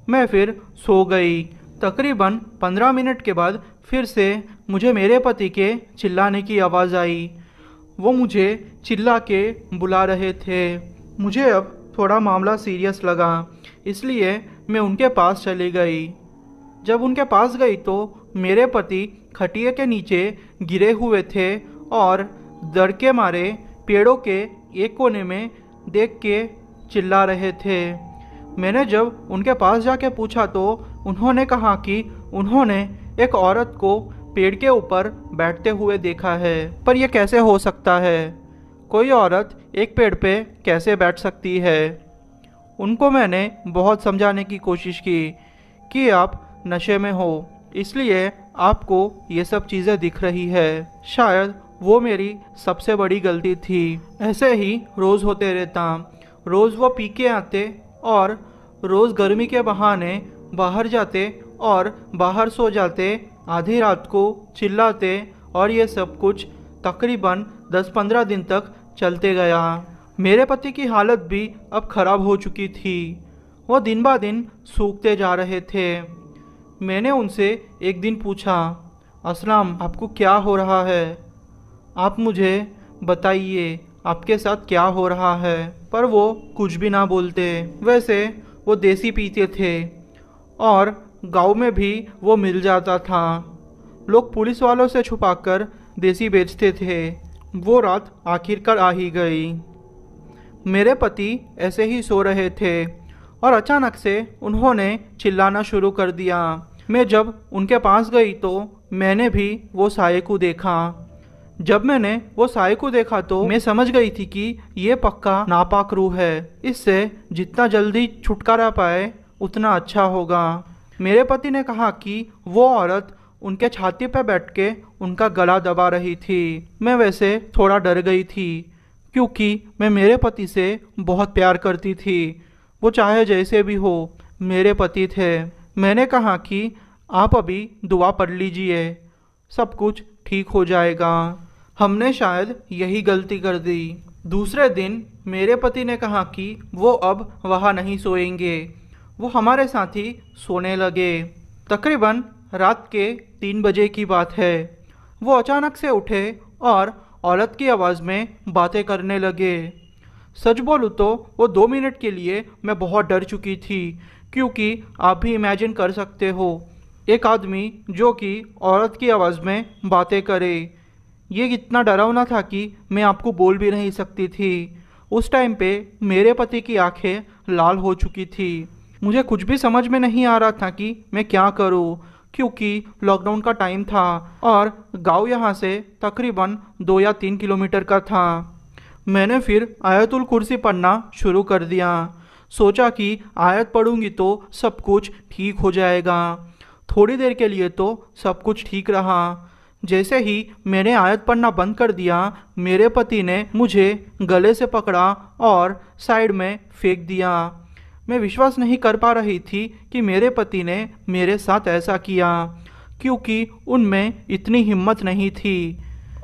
मैं फिर सो गई। तकरीबन 15 मिनट के बाद फिर से मुझे मेरे पति के चिल्लाने की आवाज़ आई। वो मुझे चिल्ला के बुला रहे थे। मुझे अब थोड़ा मामला सीरियस लगा, इसलिए मैं उनके पास चली गई। जब उनके पास गई तो मेरे पति खटिया के नीचे गिरे हुए थे और डर के मारे पेड़ों के एक कोने में देख के चिल्ला रहे थे। मैंने जब उनके पास जाके पूछा तो उन्होंने कहा कि उन्होंने एक औरत को पेड़ के ऊपर बैठते हुए देखा है। पर यह कैसे हो सकता है? कोई औरत एक पेड़ पे कैसे बैठ सकती है? उनको मैंने बहुत समझाने की कोशिश की कि आप नशे में हो, इसलिए आपको ये सब चीज़ें दिख रही है। शायद वो मेरी सबसे बड़ी गलती थी। ऐसे ही रोज़ होते रहता। रोज़ वो पी के आते और रोज़ गर्मी के बहाने बाहर जाते और बाहर सो जाते, आधी रात को चिल्लाते, और ये सब कुछ तकरीबन 10-15 दिन तक चलते गया। मेरे पति की हालत भी अब ख़राब हो चुकी थी। वो दिन ब दिन सूखते जा रहे थे। मैंने उनसे एक दिन पूछा, असलम आपको क्या हो रहा है? आप मुझे बताइए आपके साथ क्या हो रहा है। पर वो कुछ भी ना बोलते। वैसे वो देसी पीते थे और गांव में भी वो मिल जाता था। लोग पुलिस वालों से छुपाकर देसी बेचते थे। वो रात आखिरकार आ ही गई। मेरे पति ऐसे ही सो रहे थे और अचानक से उन्होंने चिल्लाना शुरू कर दिया। मैं जब उनके पास गई तो मैंने भी वो साये को देखा। जब मैंने वो साये को देखा तो मैं समझ गई थी कि ये पक्का नापाक रूह है। इससे जितना जल्दी छुटकारा पाए उतना अच्छा होगा। मेरे पति ने कहा कि वो औरत उनके छाती पर बैठ के उनका गला दबा रही थी। मैं वैसे थोड़ा डर गई थी, क्योंकि मैं मेरे पति से बहुत प्यार करती थी। वो चाहे जैसे भी हो मेरे पति थे। मैंने कहा कि आप अभी दुआ पढ़ लीजिए, सब कुछ ठीक हो जाएगा। हमने शायद यही गलती कर दी। दूसरे दिन मेरे पति ने कहा कि वो अब वहाँ नहीं सोएंगे। वो हमारे साथ ही सोने लगे। तकरीबन रात के 3 बजे की बात है। वो अचानक से उठे और औरत की आवाज़ में बातें करने लगे। सच बोलूँ तो वो 2 मिनट के लिए मैं बहुत डर चुकी थी, क्योंकि आप भी इमेजिन कर सकते हो एक आदमी जो कि औरत की आवाज़ में बातें करे। ये इतना डरावना था कि मैं आपको बोल भी नहीं सकती थी। उस टाइम पे मेरे पति की आंखें लाल हो चुकी थी। मुझे कुछ भी समझ में नहीं आ रहा था कि मैं क्या करूं, क्योंकि लॉकडाउन का टाइम था और गांव यहाँ से तकरीबन 2 या 3 किलोमीटर का था। मैंने फिर आयतुल कुर्सी पढ़ना शुरू कर दिया। सोचा कि आयत पढ़ूंगी तो सब कुछ ठीक हो जाएगा। थोड़ी देर के लिए तो सब कुछ ठीक रहा। जैसे ही मैंने आयत पढ़ना बंद कर दिया, मेरे पति ने मुझे गले से पकड़ा और साइड में फेंक दिया। मैं विश्वास नहीं कर पा रही थी कि मेरे पति ने मेरे साथ ऐसा किया, क्योंकि उनमें इतनी हिम्मत नहीं थी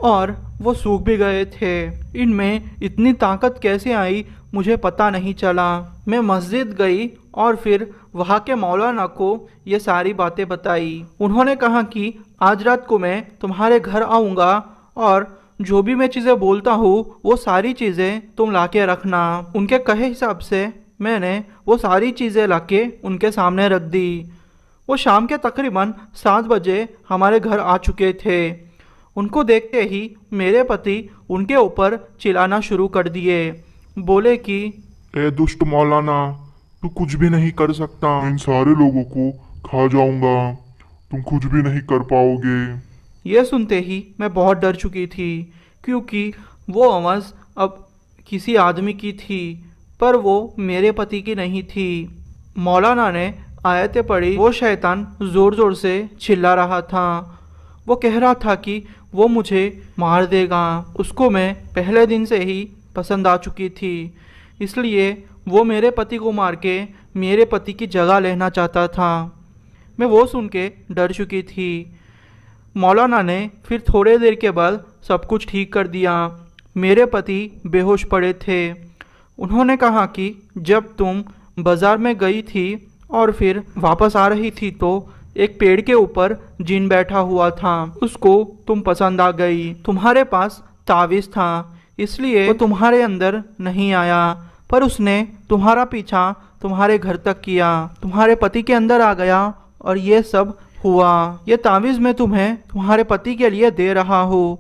और वो सूख भी गए थे। इनमें इतनी ताकत कैसे आई मुझे पता नहीं चला। मैं मस्जिद गई और फिर वहाँ के मौलाना को ये सारी बातें बताई। उन्होंने कहा कि आज रात को मैं तुम्हारे घर आऊँगा और जो भी मैं चीज़ें बोलता हूँ वो सारी चीज़ें तुम लाके रखना। उनके कहे हिसाब से मैंने वो सारी चीज़ें लाके उनके सामने रख दी। वो शाम के तकरीबन 7 बजे हमारे घर आ चुके थे। उनको देखते ही मेरे पति उनके ऊपर चिल्लाना शुरू कर दिए। बोले कि ए दुष्ट मौलाना, तू कुछ भी नहीं कर सकता, इन सारे लोगों को खा जाऊंगा, तुम कुछ भी नहीं कर पाओगे। यह सुनते ही मैं बहुत डर चुकी थी, क्योंकि वो आवाज़ अब किसी आदमी की थी, पर वो मेरे पति की नहीं थी। मौलाना ने आयतें पढ़ी। वो शैतान ज़ोर ज़ोर से चिल्ला रहा था। वो कह रहा था कि वो मुझे मार देगा। उसको मैं पहले दिन से ही पसंद आ चुकी थी, इसलिए वो मेरे पति को मार के मेरे पति की जगह लेना चाहता था। मैं वो सुन के डर चुकी थी। मौलाना ने फिर थोड़े देर के बाद सब कुछ ठीक कर दिया। मेरे पति बेहोश पड़े थे। उन्होंने कहा कि जब तुम बाज़ार में गई थी और फिर वापस आ रही थी तो एक पेड़ के ऊपर जिन बैठा हुआ था। उसको तुम पसंद आ गई। तुम्हारे पास तावीज़ था, इसलिए वो तुम्हारे अंदर नहीं आया, पर उसने तुम्हारा पीछा तुम्हारे घर तक किया, तुम्हारे पति के अंदर आ गया और ये सब हुआ। ये तावीज़ मैं तुम्हें तुम्हारे पति के लिए दे रहा हूँ,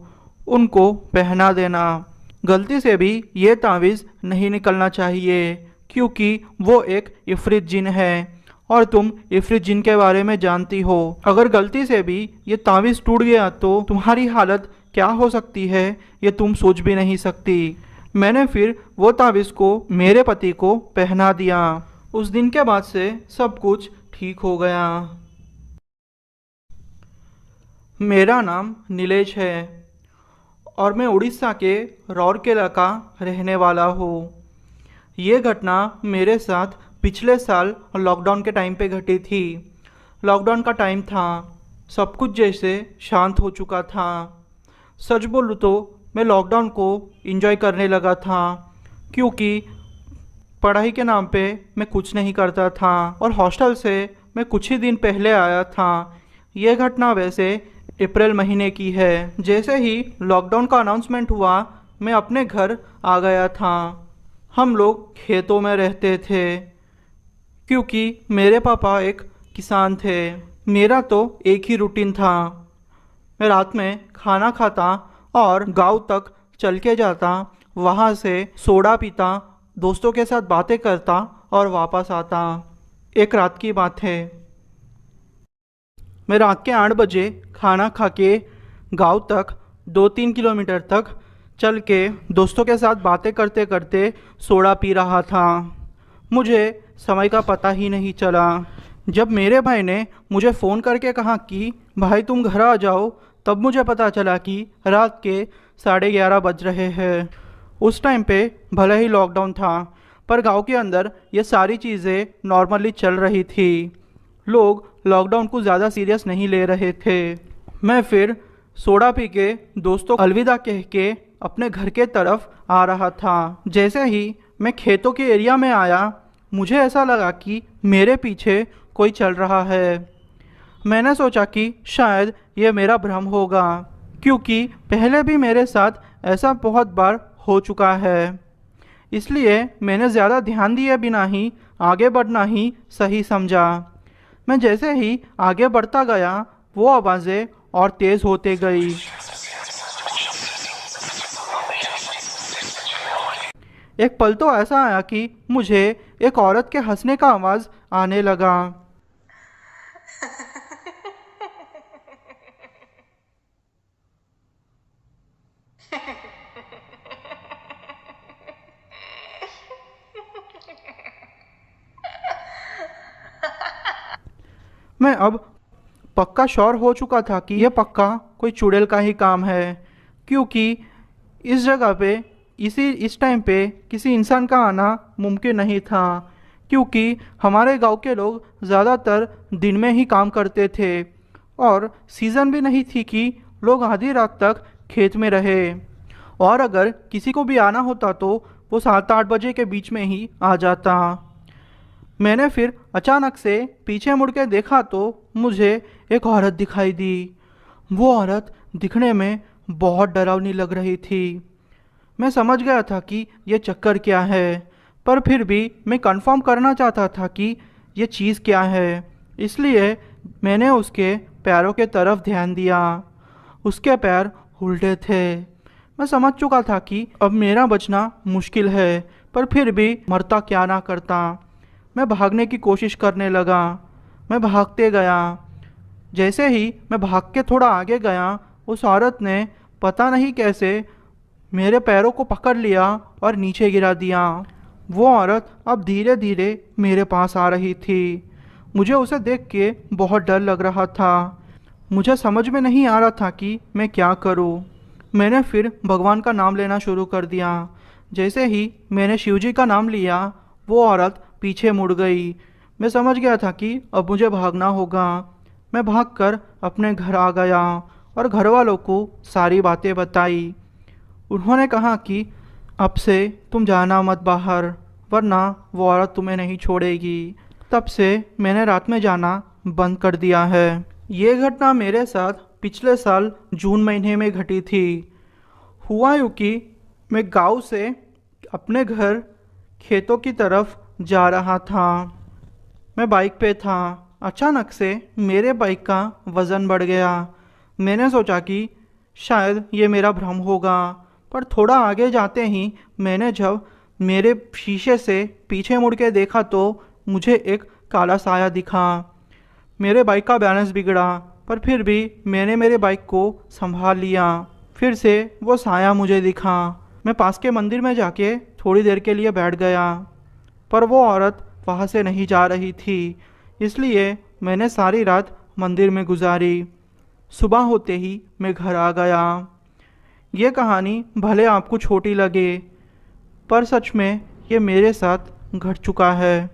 उनको पहना देना। गलती से भी ये तावीज़ नहीं निकलना चाहिए, क्योंकि वो एक इफ़रित जिन है और तुम इफ़रित जिन के बारे में जानती हो। अगर गलती से भी ये तावीज़ टूट गया तो तुम्हारी हालत क्या हो सकती है ये तुम सोच भी नहीं सकती। मैंने फिर वो तावीज़ को मेरे पति को पहना दिया। उस दिन के बाद से सब कुछ ठीक हो गया। मेरा नाम नीलेश है और मैं उड़ीसा के राउरकेला का रहने वाला हूँ। ये घटना मेरे साथ पिछले साल लॉकडाउन के टाइम पे घटी थी। लॉकडाउन का टाइम था, सब कुछ जैसे शांत हो चुका था। सच बोलूँ तो मैं लॉकडाउन को एंजॉय करने लगा था, क्योंकि पढ़ाई के नाम पे मैं कुछ नहीं करता था और हॉस्टल से मैं कुछ ही दिन पहले आया था। यह घटना वैसे अप्रैल महीने की है। जैसे ही लॉकडाउन का अनाउंसमेंट हुआ मैं अपने घर आ गया था। हम लोग खेतों में रहते थे, क्योंकि मेरे पापा एक किसान थे। मेरा तो एक ही रूटीन था, मैं रात में खाना खाता और गांव तक चल के जाता, वहाँ से सोडा पीता, दोस्तों के साथ बातें करता और वापस आता। एक रात की बात है, मैं रात के 8 बजे खाना खा के गाँव तक 2-3 किलोमीटर तक चल के दोस्तों के साथ बातें करते करते सोडा पी रहा था। मुझे समय का पता ही नहीं चला। जब मेरे भाई ने मुझे फ़ोन करके कहा कि भाई तुम घर आ जाओ, तब मुझे पता चला कि रात के 11:30 बज रहे हैं। उस टाइम पे भले ही लॉकडाउन था, पर गांव के अंदर ये सारी चीज़ें नॉर्मली चल रही थी। लोग लॉकडाउन को ज़्यादा सीरियस नहीं ले रहे थे। मैं फिर सोडा पी के दोस्तों को अलविदा कह के अपने घर के तरफ आ रहा था। जैसे ही मैं खेतों के एरिया में आया, मुझे ऐसा लगा कि मेरे पीछे कोई चल रहा है। मैंने सोचा कि शायद ये मेरा भ्रम होगा, क्योंकि पहले भी मेरे साथ ऐसा बहुत बार हो चुका है। इसलिए मैंने ज़्यादा ध्यान दिए बिना ही आगे बढ़ना ही सही समझा। मैं जैसे ही आगे बढ़ता गया, वो आवाज़ें और तेज़ होते गई। एक पल तो ऐसा आया कि मुझे एक औरत के हंसने का आवाज़ आने लगा। मैं अब पक्का श्योर हो चुका था कि यह पक्का कोई चुड़ैल का ही काम है, क्योंकि इस जगह पे इस टाइम पे किसी इंसान का आना मुमकिन नहीं था, क्योंकि हमारे गांव के लोग ज़्यादातर दिन में ही काम करते थे और सीज़न भी नहीं थी कि लोग आधी रात तक खेत में रहे। और अगर किसी को भी आना होता तो वो 7-8 बजे के बीच में ही आ जाता। मैंने फिर अचानक से पीछे मुड़ के देखा तो मुझे एक औरत दिखाई दी। वो औरत दिखने में बहुत डरावनी लग रही थी। मैं समझ गया था कि ये चक्कर क्या है, पर फिर भी मैं कंफर्म करना चाहता था कि ये चीज़ क्या है, इसलिए मैंने उसके पैरों के तरफ ध्यान दिया। उसके पैर उल्टे थे। मैं समझ चुका था कि अब मेरा बचना मुश्किल है, पर फिर भी मरता क्या ना करता। मैं भागने की कोशिश करने लगा। मैं भागते गया। जैसे ही मैं भाग के थोड़ा आगे गया, उस औरत ने पता नहीं कैसे मेरे पैरों को पकड़ लिया और नीचे गिरा दिया। वो औरत अब धीरे धीरे मेरे पास आ रही थी। मुझे उसे देख के बहुत डर लग रहा था। मुझे समझ में नहीं आ रहा था कि मैं क्या करूं। मैंने फिर भगवान का नाम लेना शुरू कर दिया। जैसे ही मैंने शिवजी का नाम लिया, वो औरत पीछे मुड़ गई। मैं समझ गया था कि अब मुझे भागना होगा। मैं भागकर अपने घर आ गया और घर वालों को सारी बातें बताई। उन्होंने कहा कि अब से तुम जाना मत बाहर, वरना वो औरत तुम्हें नहीं छोड़ेगी। तब से मैंने रात में जाना बंद कर दिया है। ये घटना मेरे साथ पिछले साल जून महीने में घटी थी। हुआ यूँ कि मैं गांव से अपने घर खेतों की तरफ जा रहा था। मैं बाइक पे था। अचानक से मेरे बाइक का वज़न बढ़ गया। मैंने सोचा कि शायद ये मेरा भ्रम होगा, पर थोड़ा आगे जाते ही मैंने जब मेरे शीशे से पीछे मुड़ के देखा तो मुझे एक काला साया दिखा। मेरे बाइक का बैलेंस बिगड़ा, पर फिर भी मैंने मेरे बाइक को संभाल लिया। फिर से वो साया मुझे दिखा। मैं पास के मंदिर में जाके थोड़ी देर के लिए बैठ गया, पर वो औरत वहाँ से नहीं जा रही थी, इसलिए मैंने सारी रात मंदिर में गुजारी। सुबह होते ही मैं घर आ गया। ये कहानी भले आपको छोटी लगे, पर सच में ये मेरे साथ घट चुका है।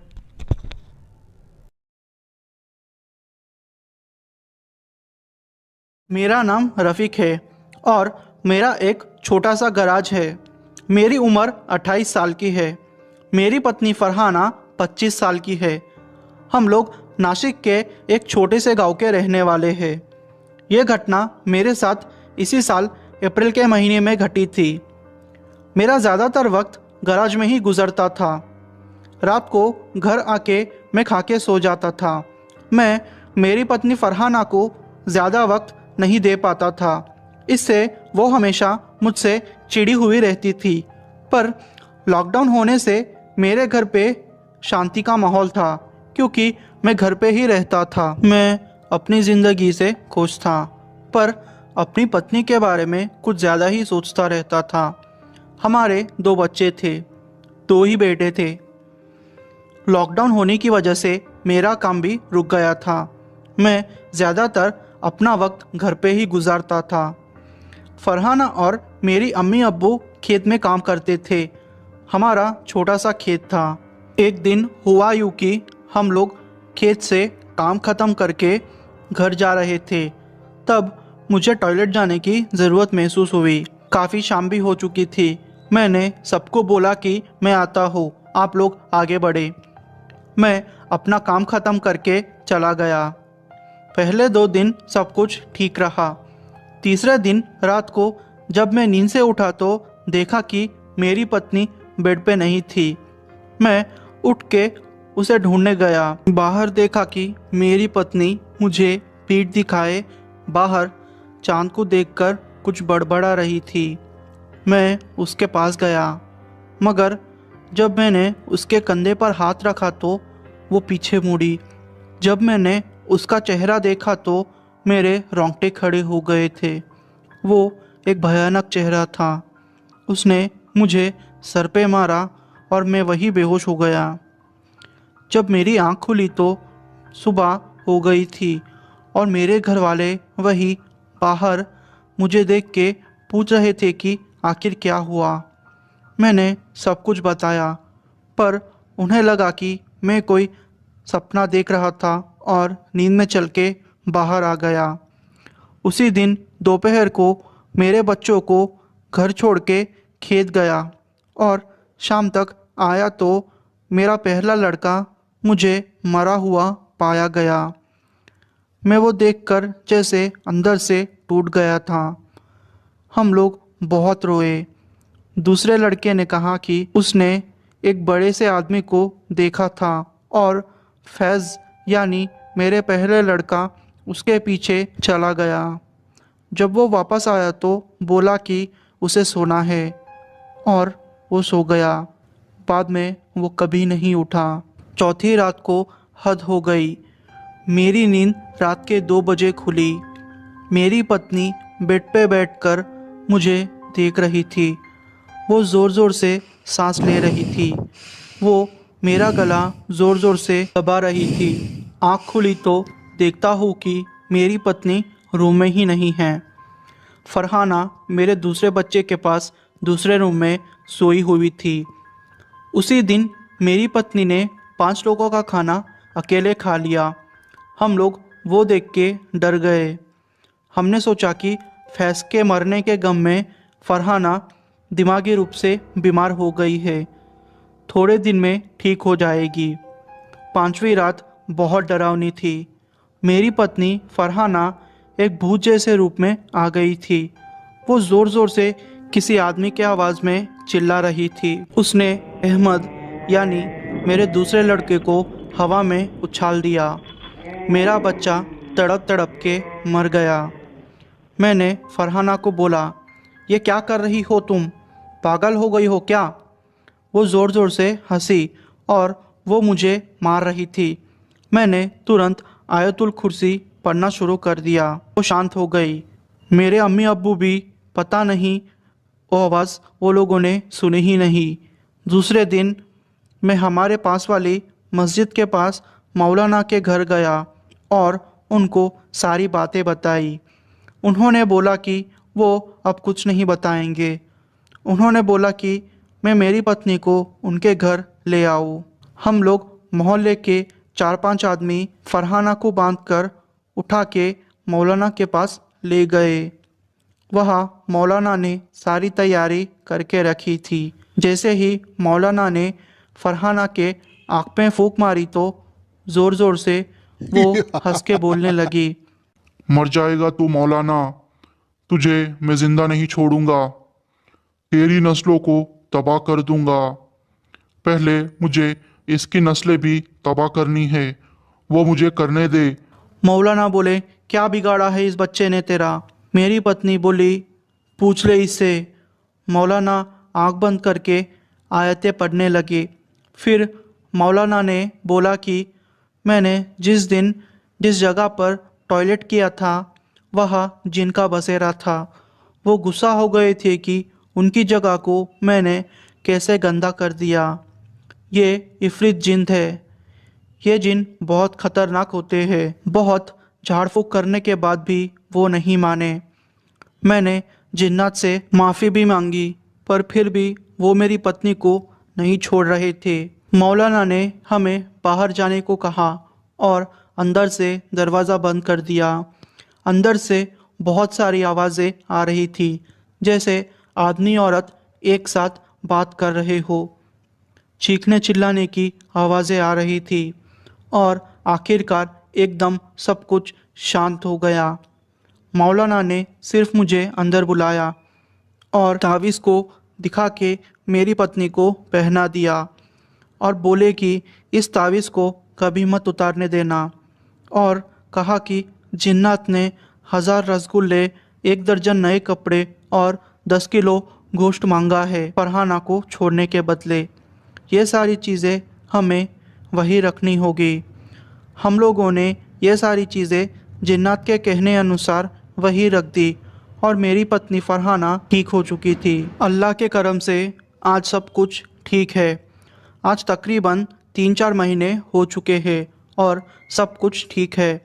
मेरा नाम रफ़ीक है और मेरा एक छोटा सा गराज है। मेरी उम्र 28 साल की है। मेरी पत्नी फरहाना 25 साल की है। हम लोग नासिक के एक छोटे से गांव के रहने वाले हैं। ये घटना मेरे साथ इसी साल अप्रैल के महीने में घटी थी। मेरा ज़्यादातर वक्त गराज में ही गुजरता था। रात को घर आके मैं खा के सो जाता था। मैं मेरी पत्नी फरहाना को ज़्यादा वक्त नहीं दे पाता था, इससे वो हमेशा मुझसे चिढ़ी हुई रहती थी। पर लॉकडाउन होने से मेरे घर पे शांति का माहौल था, क्योंकि मैं घर पे ही रहता था। मैं अपनी ज़िंदगी से खुश था, पर अपनी पत्नी के बारे में कुछ ज़्यादा ही सोचता रहता था। हमारे 2 बच्चे थे, 2 ही बेटे थे। लॉकडाउन होने की वजह से मेरा काम भी रुक गया था। मैं ज़्यादातर अपना वक्त घर पे ही गुजारता था। फरहाना और मेरी अम्मी अब्बू खेत में काम करते थे। हमारा छोटा सा खेत था। एक दिन हुआ यूँ कि हम लोग खेत से काम ख़त्म करके घर जा रहे थे। तब मुझे टॉयलेट जाने की ज़रूरत महसूस हुई। काफ़ी शाम भी हो चुकी थी। मैंने सबको बोला कि मैं आता हूँ, आप लोग आगे बढ़े। मैं अपना काम ख़त्म करके चला गया। पहले 2 दिन सब कुछ ठीक रहा। तीसरे दिन रात को जब मैं नींद से उठा तो देखा कि मेरी पत्नी बेड पे नहीं थी। मैं उठ के उसे ढूंढने गया। बाहर देखा कि मेरी पत्नी मुझे पीठ दिखाए बाहर चांद को देखकर कुछ बड़बड़ा रही थी। मैं उसके पास गया, मगर जब मैंने उसके कंधे पर हाथ रखा तो वो पीछे मुड़ी। जब मैंने उसका चेहरा देखा तो मेरे रोंगटे खड़े हो गए थे। वो एक भयानक चेहरा था। उसने मुझे सर पे मारा और मैं वही बेहोश हो गया। जब मेरी आँख खुली तो सुबह हो गई थी और मेरे घर वाले वही बाहर मुझे देख के पूछ रहे थे कि आखिर क्या हुआ। मैंने सब कुछ बताया, पर उन्हें लगा कि मैं कोई सपना देख रहा था और नींद में चल के बाहर आ गया। उसी दिन दोपहर को मेरे बच्चों को घर छोड़ के खेत गया और शाम तक आया तो मेरा पहला लड़का मुझे मरा हुआ पाया गया। मैं वो देखकर जैसे अंदर से टूट गया था। हम लोग बहुत रोए। दूसरे लड़के ने कहा कि उसने एक बड़े से आदमी को देखा था और फैज़ यानी मेरे पहले लड़का उसके पीछे चला गया। जब वो वापस आया तो बोला कि उसे सोना है और वो सो गया। बाद में वो कभी नहीं उठा। चौथी रात को हद हो गई। मेरी नींद रात के 2 बजे खुली। मेरी पत्नी बेड पे बैठकर मुझे देख रही थी। वो ज़ोर ज़ोर से सांस ले रही थी। वो मेरा गला ज़ोर ज़ोर से दबा रही थी। आँख खुली तो देखता हूँ कि मेरी पत्नी रूम में ही नहीं है। फरहाना मेरे दूसरे बच्चे के पास दूसरे रूम में सोई हुई थी। उसी दिन मेरी पत्नी ने 5 लोगों का खाना अकेले खा लिया। हम लोग वो देख के डर गए। हमने सोचा कि फैज़ के मरने के गम में फरहाना दिमागी रूप से बीमार हो गई है, थोड़े दिन में ठीक हो जाएगी। 5वीं रात बहुत डरावनी थी। मेरी पत्नी फरहाना एक भूत जैसे रूप में आ गई थी। वो ज़ोर ज़ोर से किसी आदमी के आवाज़ में चिल्ला रही थी। उसने अहमद यानी मेरे दूसरे लड़के को हवा में उछाल दिया। मेरा बच्चा तड़प तड़प के मर गया। मैंने फरहाना को बोला, ये क्या कर रही हो तुम? पागल हो गई हो क्या? वो ज़ोर ज़ोर से हंसी और वो मुझे मार रही थी। मैंने तुरंत आयतुल कुर्सी पढ़ना शुरू कर दिया। वो शांत हो गई। मेरे अम्मी अब्बू भी पता नहीं वो आवाज़ वो लोगों ने सुनी ही नहीं। दूसरे दिन मैं हमारे पास वाली मस्जिद के पास मौलाना के घर गया और उनको सारी बातें बताई। उन्होंने बोला कि वो अब कुछ नहीं बताएंगे। उन्होंने बोला कि मैं मेरी पत्नी को उनके घर ले आऊँ। हम लोग मोहल्ले के 4-5 आदमी फरहाना को बांधकर उठा के मौलाना के पास ले गए। वहाँ मौलाना ने सारी तैयारी करके रखी थी। जैसे ही मौलाना ने फरहाना के आँख में फूंक मारी तो ज़ोर ज़ोर से वो हंस के बोलने लगी, मर जाएगा तू मौलाना, तुझे मैं जिंदा नहीं छोड़ूंगा, तेरी नस्लों को तबाह कर दूंगा। पहले मुझे इसकी नस्लें भी तबाह करनी है, वो मुझे करने दे। मौलाना बोले, क्या बिगाड़ा है इस बच्चे ने तेरा? मेरी पत्नी बोली, पूछ ले इससे। मौलाना आंख बंद करके आयतें पढ़ने लगे। फिर मौलाना ने बोला कि मैंने जिस दिन जिस जगह पर टॉयलेट किया था वह जिनका बसेरा था। वो गुस्सा हो गए थे कि उनकी जगह को मैंने कैसे गंदा कर दिया। ये इफ़रित जिन है। ये जिन बहुत ख़तरनाक होते हैं। बहुत झाड़ फूँक करने के बाद भी वो नहीं माने। मैंने जिन्नात से माफ़ी भी मांगी, पर फिर भी वो मेरी पत्नी को नहीं छोड़ रहे थे। मौलाना ने हमें बाहर जाने को कहा और अंदर से दरवाज़ा बंद कर दिया। अंदर से बहुत सारी आवाज़ें आ रही थी, जैसे आदमी औरत एक साथ बात कर रहे हो। चीखने चिल्लाने की आवाज़ें आ रही थी और आखिरकार एकदम सब कुछ शांत हो गया। मौलाना ने सिर्फ मुझे अंदर बुलाया और तावीज़ को दिखा के मेरी पत्नी को पहना दिया और बोले कि इस तावीज़ को कभी मत उतारने देना, और कहा कि जिन्नात ने 1000 रसगुल्ले, 1 दर्जन नए कपड़े और 10 किलो गोश्त मांगा है फरहाना को छोड़ने के बदले। ये सारी चीज़ें हमें वही रखनी होगी। हम लोगों ने ये सारी चीज़ें जिन्नात के कहने अनुसार वही रख दी और मेरी पत्नी फरहाना ठीक हो चुकी थी। अल्लाह के करम से आज सब कुछ ठीक है। आज तकरीबन 3-4 महीने हो चुके हैं और सब कुछ ठीक है,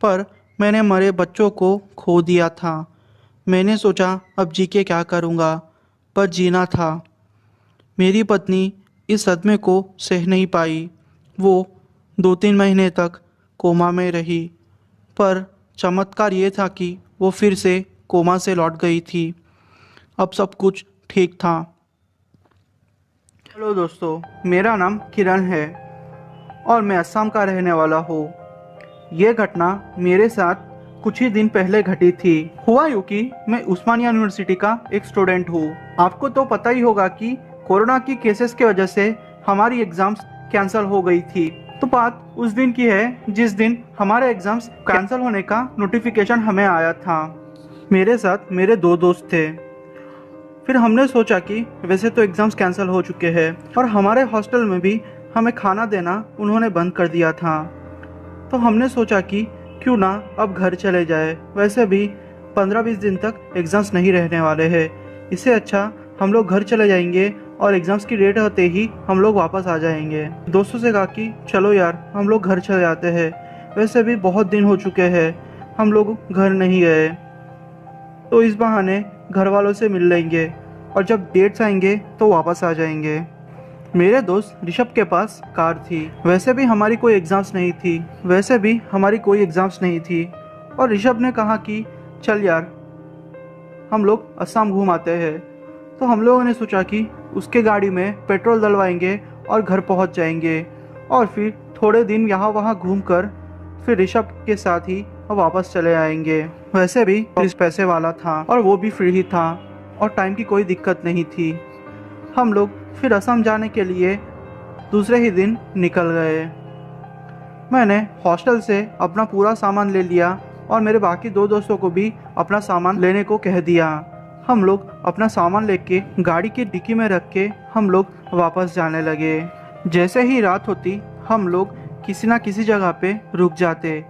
पर मैंने मरे बच्चों को खो दिया था। मैंने सोचा अब जी के क्या करूँगा, पर जीना था। मेरी पत्नी इस सदमे को सह नहीं पाई। वो 2-3 महीने तक कोमा में रही, पर चमत्कार ये था कि वो फिर से कोमा से लौट गई थी। अब सब कुछ ठीक था। हेलो दोस्तों, मेरा नाम किरण है और मैं असम का रहने वाला हूँ। ये घटना मेरे साथ कुछ ही दिन पहले घटी थी। हुआ यूँ कि मैं उस्मानिया यूनिवर्सिटी का एक स्टूडेंट हूँ। आपको तो पता ही होगा कि कोरोना की केसेस की वजह से हमारी एग्जाम्स कैंसिल हो गई थी। तो बात उस दिन की है जिस दिन हमारे एग्जाम्स कैंसिल होने का नोटिफिकेशन हमें आया था। मेरे साथ मेरे 2 दोस्त थे। फिर हमने सोचा कि वैसे तो एग्ज़ाम्स कैंसिल हो चुके हैं और हमारे हॉस्टल में भी हमें खाना देना उन्होंने बंद कर दिया था। तो हमने सोचा कि क्यों ना अब घर चले जाए। वैसे भी 15-20 दिन तक एग्ज़ाम्स नहीं रहने वाले हैं। इससे अच्छा हम लोग घर चले जाएंगे और एग्ज़ाम्स की डेट होते ही हम लोग वापस आ जाएंगे। दोस्तों से कहा कि चलो यार हम लोग घर चले जाते हैं। वैसे भी बहुत दिन हो चुके हैं हम लोग घर नहीं गए, तो इस बहाने घर वालों से मिल लेंगे और जब डेट्स आएंगे तो वापस आ जाएंगे। मेरे दोस्त ऋषभ के पास कार थी। वैसे भी हमारी कोई एग्ज़ाम्स नहीं थी और ऋषभ ने कहा कि चल यार हम लोग असम घूम आते हैं। तो हम लोगों ने सोचा कि उसके गाड़ी में पेट्रोल डलवाएंगे और घर पहुंच जाएंगे और फिर थोड़े दिन यहाँ वहाँ घूम कर फिर ऋषभ के साथ ही वापस चले आएंगे। वैसे भी इस पैसे वाला था और वो भी फ्री ही था और टाइम की कोई दिक्कत नहीं थी। हम लोग फिर असम जाने के लिए दूसरे ही दिन निकल गए। मैंने हॉस्टल से अपना पूरा सामान ले लिया और मेरे बाकी 2 दोस्तों को भी अपना सामान लेने को कह दिया। हम लोग अपना सामान लेके गाड़ी की डिक्की में रख के हम लोग वापस जाने लगे। जैसे ही रात होती हम लोग किसी ना किसी जगह पे रुक जाते,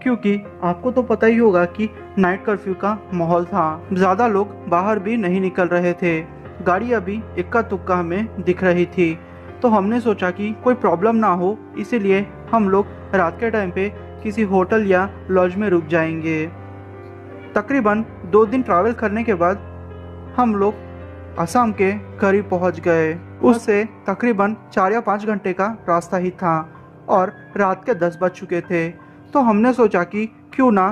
क्योंकि आपको तो पता ही होगा कि नाइट कर्फ्यू का माहौल था। ज़्यादा लोग बाहर भी नहीं निकल रहे थे। गाड़ी अभी इक्का तुक्का हमें दिख रही थी। तो हमने सोचा कि कोई प्रॉब्लम ना हो, इसीलिए हम लोग रात के टाइम पे किसी होटल या लॉज में रुक जाएंगे। तकरीबन 2 दिन ट्रैवल करने के बाद हम लोग असम के करीब पहुंच गए। उससे तकरीबन 4 या 5 घंटे का रास्ता ही था और रात के 10 बज चुके थे। तो हमने सोचा कि क्यों ना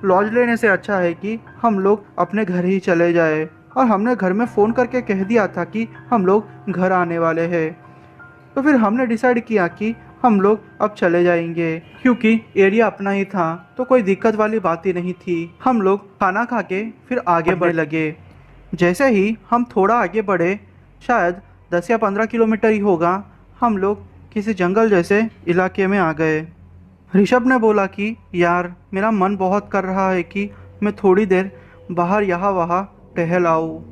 लॉज लेने से अच्छा है कि हम लोग अपने घर ही चले जाए और हमने घर में फ़ोन करके कह दिया था कि हम लोग घर आने वाले हैं। तो फिर हमने डिसाइड किया कि हम लोग अब चले जाएंगे, क्योंकि एरिया अपना ही था तो कोई दिक्कत वाली बात ही नहीं थी। हम लोग खाना खा के फिर आगे बढ़ने लगे। जैसे ही हम थोड़ा आगे बढ़े, शायद 10 या 15 किलोमीटर ही होगा, हम लोग किसी जंगल जैसे इलाके में आ गए। ऋषभ ने बोला कि यार मेरा मन बहुत कर रहा है कि मैं थोड़ी देर बाहर यहाँ वहाँ टहल आऊँ।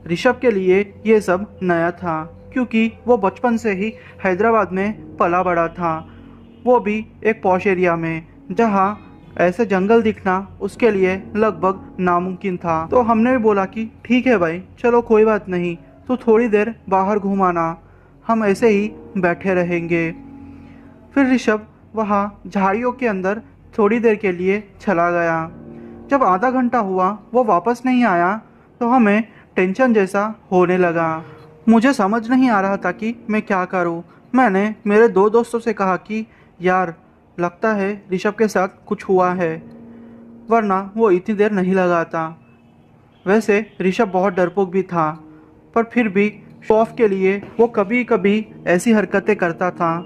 ऋषभ के लिए ये सब नया था, क्योंकि वो बचपन से ही हैदराबाद में पला बड़ा था, वो भी एक पॉश एरिया में, जहाँ ऐसे जंगल दिखना उसके लिए लगभग नामुमकिन था। तो हमने भी बोला कि ठीक है भाई, चलो कोई बात नहीं, तो थोड़ी देर बाहर घुमाना, हम ऐसे ही बैठे रहेंगे। फिर ऋषभ वहाँ झाड़ियों के अंदर थोड़ी देर के लिए चला गया। जब आधा घंटा हुआ वो वापस नहीं आया तो हमें टेंशन जैसा होने लगा। मुझे समझ नहीं आ रहा था कि मैं क्या करूं। मैंने मेरे 2 दोस्तों से कहा कि यार लगता है ऋषभ के साथ कुछ हुआ है, वरना वो इतनी देर नहीं लगाता। वैसे ऋषभ बहुत डरपोक भी था, पर फिर भी शो ऑफ के लिए वो कभी कभी ऐसी हरकतें करता था।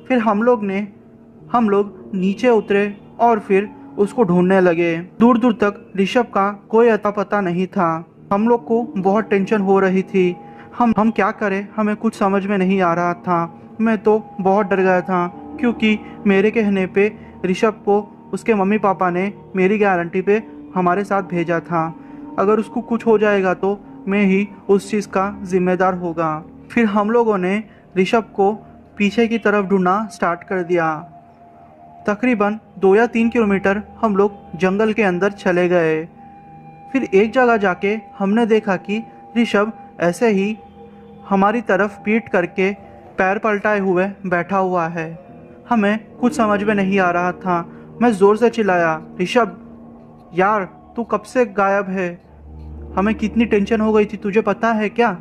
फिर हम लोग नीचे उतरे और फिर उसको ढूंढने लगे। दूर दूर तक ऋषभ का कोई अता पता नहीं था। हम लोग को बहुत टेंशन हो रही थी। हम क्या करें, हमें कुछ समझ में नहीं आ रहा था। मैं तो बहुत डर गया था, क्योंकि मेरे कहने पे ऋषभ को उसके मम्मी पापा ने मेरी गारंटी पे हमारे साथ भेजा था। अगर उसको कुछ हो जाएगा तो मैं ही उस चीज़ का जिम्मेदार होगा। फिर हम लोगों ने ऋषभ को पीछे की तरफ ढूंढना स्टार्ट कर दिया। तकरीबन 2 या 3 किलोमीटर हम लोग जंगल के अंदर चले गए। फिर एक जगह जाके हमने देखा कि ऋषभ ऐसे ही हमारी तरफ पीठ करके पैर पलटाए हुए बैठा हुआ है। हमें कुछ समझ में नहीं आ रहा था। मैं ज़ोर से चिल्लाया, ऋषभ यार तू कब से गायब है? हमें कितनी टेंशन हो गई थी तुझे पता है क्या?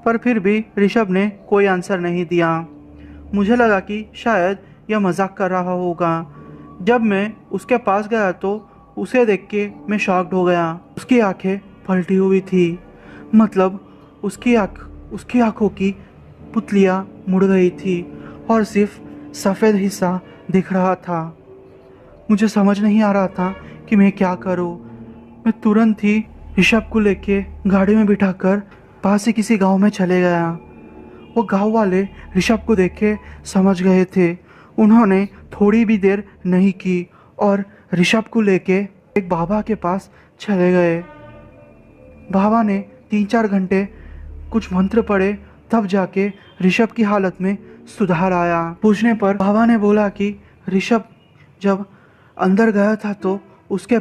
पर फिर भी ऋषभ ने कोई आंसर नहीं दिया। मुझे लगा कि शायद यह मजाक कर रहा होगा। जब मैं उसके पास गया तो उसे देख के मैं शॉक्ड हो गया। उसकी आंखें पलटी हुई थी, मतलब उसकी आंखों की पुतलियाँ मुड़ गई थी और सिर्फ सफ़ेद हिस्सा दिख रहा था। मुझे समझ नहीं आ रहा था कि मैं क्या करूं। मैं तुरंत ही ऋषभ को लेके गाड़ी में बिठाकर पास ही किसी गांव में चले गया। वो गांव वाले ऋषभ को देख के समझ गए थे। उन्होंने थोड़ी भी देर नहीं की और ऋषभ को लेके एक बाबा के पास चले गए। बाबा ने 3-4 घंटे कुछ मंत्र पढ़े, तब जाके ऋषभ की हालत में सुधार आया। पूछने पर बाबा ने बोला कि ऋषभ जब अंदर गया था तो उसके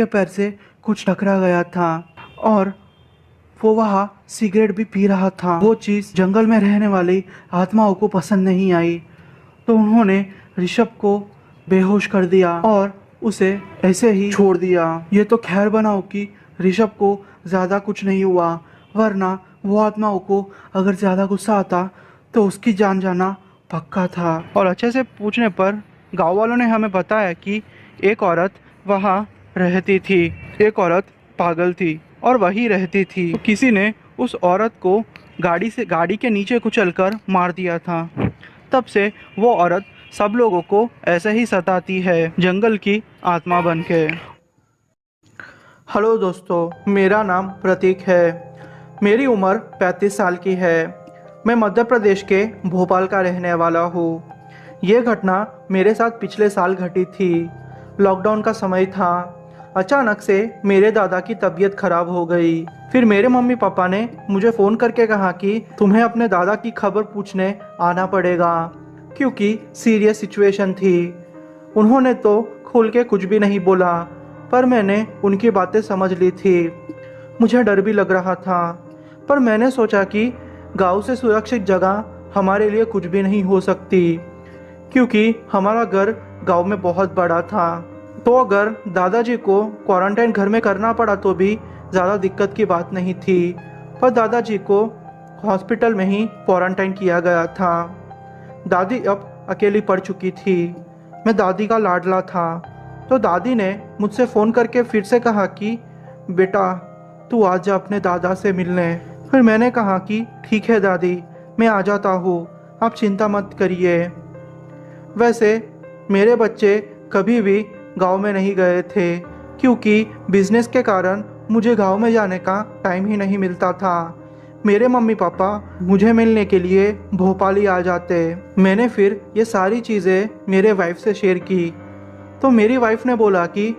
पैर से कुछ टकरा गया था और वो वहाँ सिगरेट भी पी रहा था। वो चीज़ जंगल में रहने वाली आत्माओं को पसंद नहीं आई, तो उन्होंने ऋषभ को बेहोश कर दिया और उसे ऐसे ही छोड़ दिया। ये तो खैर बनाओ कि ऋषभ को ज़्यादा कुछ नहीं हुआ, वरना वो आत्माओं को अगर ज़्यादा गुस्सा आता तो उसकी जान जाना पक्का था। और अच्छे से पूछने पर गांव वालों ने हमें बताया कि एक औरत वहाँ रहती थी। एक औरत पागल थी और वही रहती थी। तो किसी ने उस औरत को गाड़ी के नीचे कुचलकर मार दिया था। तब से वो औरत सब लोगों को ऐसे ही सताती है, जंगल की आत्मा बनके। हेलो दोस्तों, मेरा नाम प्रतीक है। मेरी उम्र 35 साल की है। मैं मध्य प्रदेश के भोपाल का रहने वाला हूँ। ये घटना मेरे साथ पिछले साल घटी थी। लॉकडाउन का समय था। अचानक से मेरे दादा की तबीयत खराब हो गई। फिर मेरे मम्मी पापा ने मुझे फ़ोन करके कहा कि तुम्हें अपने दादा की खबर पूछने आना पड़ेगा, क्योंकि सीरियस सिचुएशन थी। उन्होंने तो खुल के कुछ भी नहीं बोला, पर मैंने उनकी बातें समझ ली थी। मुझे डर भी लग रहा था, पर मैंने सोचा कि गांव से सुरक्षित जगह हमारे लिए कुछ भी नहीं हो सकती, क्योंकि हमारा घर गांव में बहुत बड़ा था। तो अगर दादाजी को क्वारंटाइन घर में करना पड़ा तो भी ज़्यादा दिक्कत की बात नहीं थी। पर दादाजी को हॉस्पिटल में ही क्वारंटाइन किया गया था। दादी अब अकेली पड़ चुकी थी। मैं दादी का लाडला था। तो दादी ने मुझसे फ़ोन करके फिर से कहा कि बेटा तू आ जा अपने दादा से मिलने। फिर मैंने कहा कि ठीक है दादी, मैं आ जाता हूँ, आप चिंता मत करिए। वैसे मेरे बच्चे कभी भी गांव में नहीं गए थे, क्योंकि बिजनेस के कारण मुझे गांव में जाने का टाइम ही नहीं मिलता था। मेरे मम्मी पापा मुझे मिलने के लिए भोपाल ही आ जाते। मैंने फिर ये सारी चीज़ें मेरे वाइफ से शेयर की, तो मेरी वाइफ ने बोला कि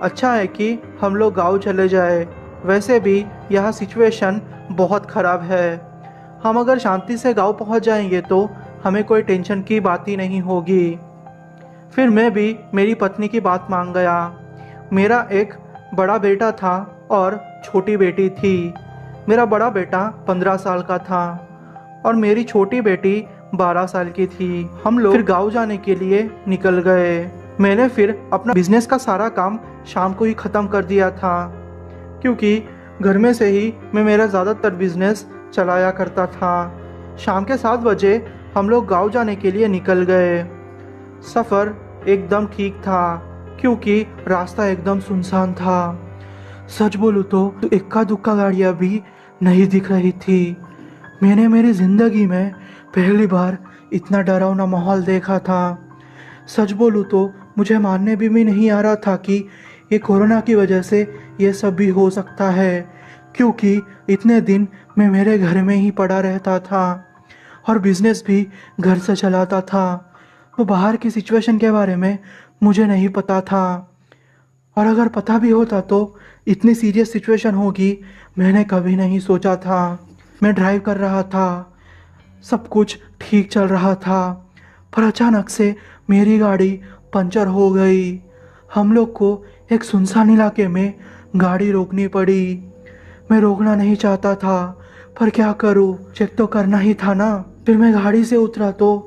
अच्छा है कि हम लोग गांव चले जाए, वैसे भी यहाँ सिचुएशन बहुत ख़राब है। हम अगर शांति से गांव पहुँच जाएंगे तो हमें कोई टेंशन की बात ही नहीं होगी। फिर मैं भी मेरी पत्नी की बात मान गया। मेरा एक बड़ा बेटा था और छोटी बेटी थी। मेरा बड़ा बेटा 15 साल का था और मेरी छोटी बेटी 12 साल की थी। हम लोग फिर गांव जाने के लिए निकल गए। मैंने फिर अपना बिजनेस का सारा काम शाम को ही ख़त्म कर दिया था, क्योंकि घर में से ही मैं मेरा ज़्यादातर बिजनेस चलाया करता था। शाम के 7 बजे हम लोग गांव जाने के लिए निकल गए। सफ़र एकदम ठीक था, क्योंकि रास्ता एकदम सुनसान था। सच बोलूँ तो इक्का दुक्का गाड़ियाँ भी नहीं दिख रही थी। मैंने मेरी ज़िंदगी में पहली बार इतना डरावना माहौल देखा था। सच बोलूँ तो मुझे मानने भी नहीं आ रहा था कि ये कोरोना की वजह से ये सब भी हो सकता है, क्योंकि इतने दिन मैं मेरे घर में ही पड़ा रहता था और बिज़नेस भी घर से चलाता था। तो बाहर की सिचुएशन के बारे में मुझे नहीं पता था, और अगर पता भी होता तो इतनी सीरियस सिचुएशन होगी मैंने कभी नहीं सोचा था। मैं ड्राइव कर रहा था, सब कुछ ठीक चल रहा था, पर अचानक से मेरी गाड़ी पंचर हो गई। हम लोग को एक सुनसान इलाके में गाड़ी रोकनी पड़ी। मैं रोकना नहीं चाहता था, पर क्या करूं, चेक तो करना ही था ना। फिर मैं गाड़ी से उतरा तो